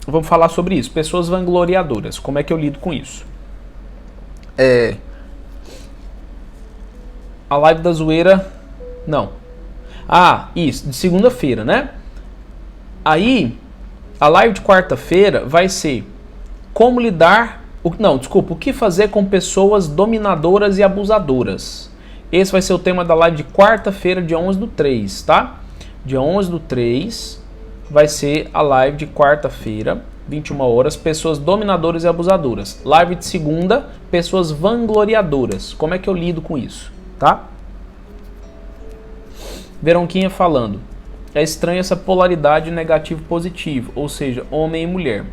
Vamos falar sobre isso. Pessoas vangloriadoras. Como é que eu lido com isso? A live da zoeira... Não. Ah, isso. De segunda-feira, né? Aí, a live de quarta-feira vai ser como lidar... o que fazer com pessoas dominadoras e abusadoras. Esse vai ser o tema da live de quarta-feira, dia 11/3, tá? Dia 11/3 vai ser a live de quarta-feira, 21 horas, pessoas dominadoras e abusadoras. Live de segunda, pessoas vangloriadoras. Como é que eu lido com isso, tá? Veronquinha falando. É estranho essa polaridade negativo-positivo, ou seja, homem e mulher.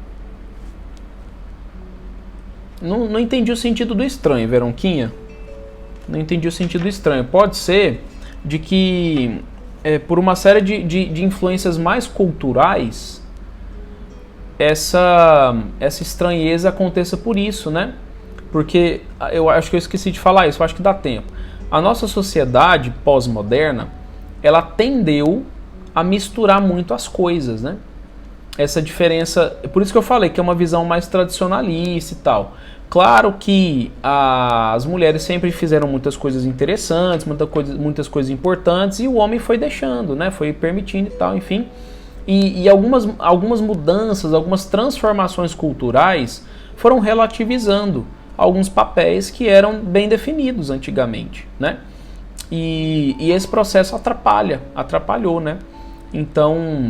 Não entendi o sentido do estranho, Veronquinha. Não entendi o sentido do estranho. Pode ser de que, por uma série de influências mais culturais, essa estranheza aconteça por isso, né? Porque, eu acho que eu esqueci de falar isso, eu acho que dá tempo. A nossa sociedade pós-moderna, ela tendeu a misturar muito as coisas, né? Essa diferença, por isso que eu falei que é uma visão mais tradicionalista e tal. Claro que as mulheres sempre fizeram muitas coisas interessantes, muitas coisas importantes, e o homem foi deixando, né? Foi permitindo e tal, enfim. E algumas mudanças, algumas transformações culturais foram relativizando alguns papéis que eram bem definidos antigamente, né? E esse processo atrapalhou, né? Então,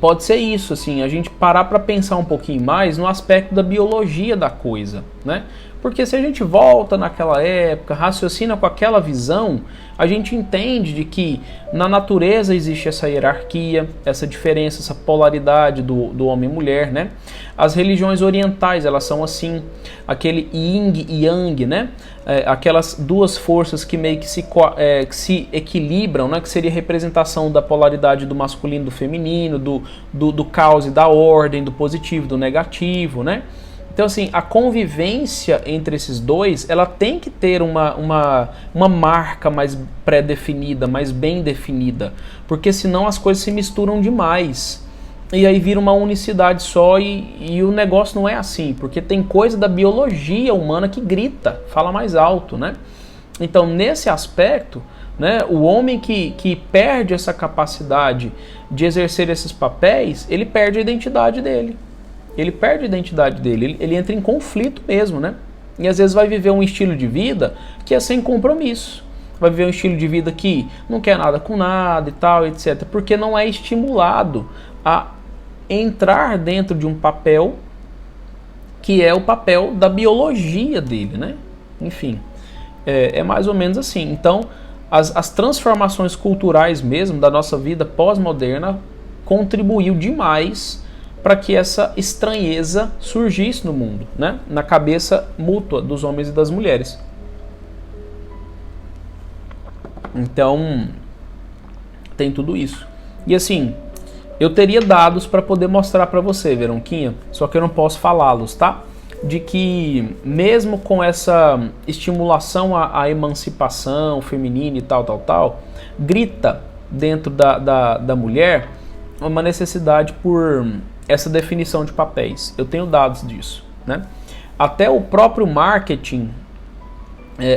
pode ser isso, assim, a gente parar para pensar um pouquinho mais no aspecto da biologia da coisa, né? Porque se a gente volta naquela época, raciocina com aquela visão, a gente entende de que na natureza existe essa hierarquia, essa diferença, essa polaridade do homem e mulher, né? As religiões orientais, elas são assim, aquele yin e yang, né? Aquelas duas forças que meio que se equilibram, né? Que seria a representação da polaridade do masculino e do feminino, do caos e da ordem, do positivo e do negativo, né? Então, assim, a convivência entre esses dois, ela tem que ter uma marca mais pré-definida, mais bem definida, porque senão as coisas se misturam demais. E aí vira uma unicidade só e o negócio não é assim, porque tem coisa da biologia humana que grita, fala mais alto, né? Então, nesse aspecto, né, o homem que perde essa capacidade de exercer esses papéis, ele perde a identidade dele. Ele entra em conflito mesmo, né? E às vezes vai viver um estilo de vida que é sem compromisso. Vai viver um estilo de vida que não quer nada com nada e tal, etc. Porque não é estimulado a entrar dentro de um papel que é o papel da biologia dele, né? Enfim, é mais ou menos assim. Então, as transformações culturais mesmo da nossa vida pós-moderna contribuiu demais para que essa estranheza surgisse no mundo, né? Na cabeça mútua dos homens e das mulheres. Então, tem tudo isso. E assim, eu teria dados para poder mostrar para você, Veronquinha, só que eu não posso falá-los, tá? De que mesmo com essa estimulação à emancipação feminina e tal, grita dentro da mulher uma necessidade por essa definição de papéis. Eu tenho dados disso, né? Até o próprio marketing,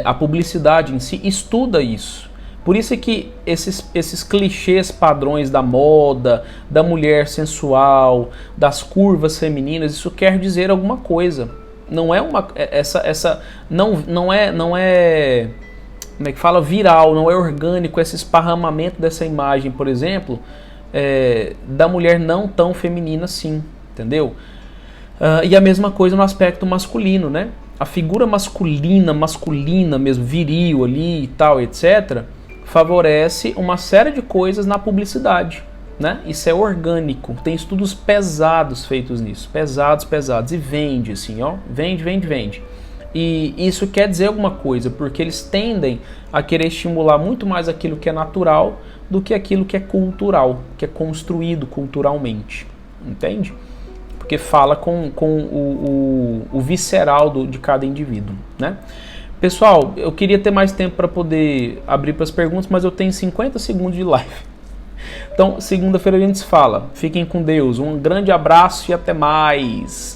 a publicidade em si, estuda isso. Por isso é que esses clichês padrões da moda, da mulher sensual, das curvas femininas, isso quer dizer alguma coisa. Não é uma não é como é que fala, viral, não é orgânico esse esparramamento dessa imagem, por exemplo, da mulher não tão feminina assim, entendeu? E a mesma coisa no aspecto masculino, né? A figura masculina mesmo, viril ali e tal, etc., favorece uma série de coisas na publicidade, né? Isso é orgânico, tem estudos pesados feitos nisso, pesados, e vende assim, ó, vende. E isso quer dizer alguma coisa, porque eles tendem a querer estimular muito mais aquilo que é natural do que aquilo que é cultural, que é construído culturalmente, entende? Porque fala com o visceral de cada indivíduo, né? Pessoal, eu queria ter mais tempo para poder abrir para as perguntas, mas eu tenho 50 segundos de live. Então, segunda-feira a gente se fala. Fiquem com Deus. Um grande abraço e até mais.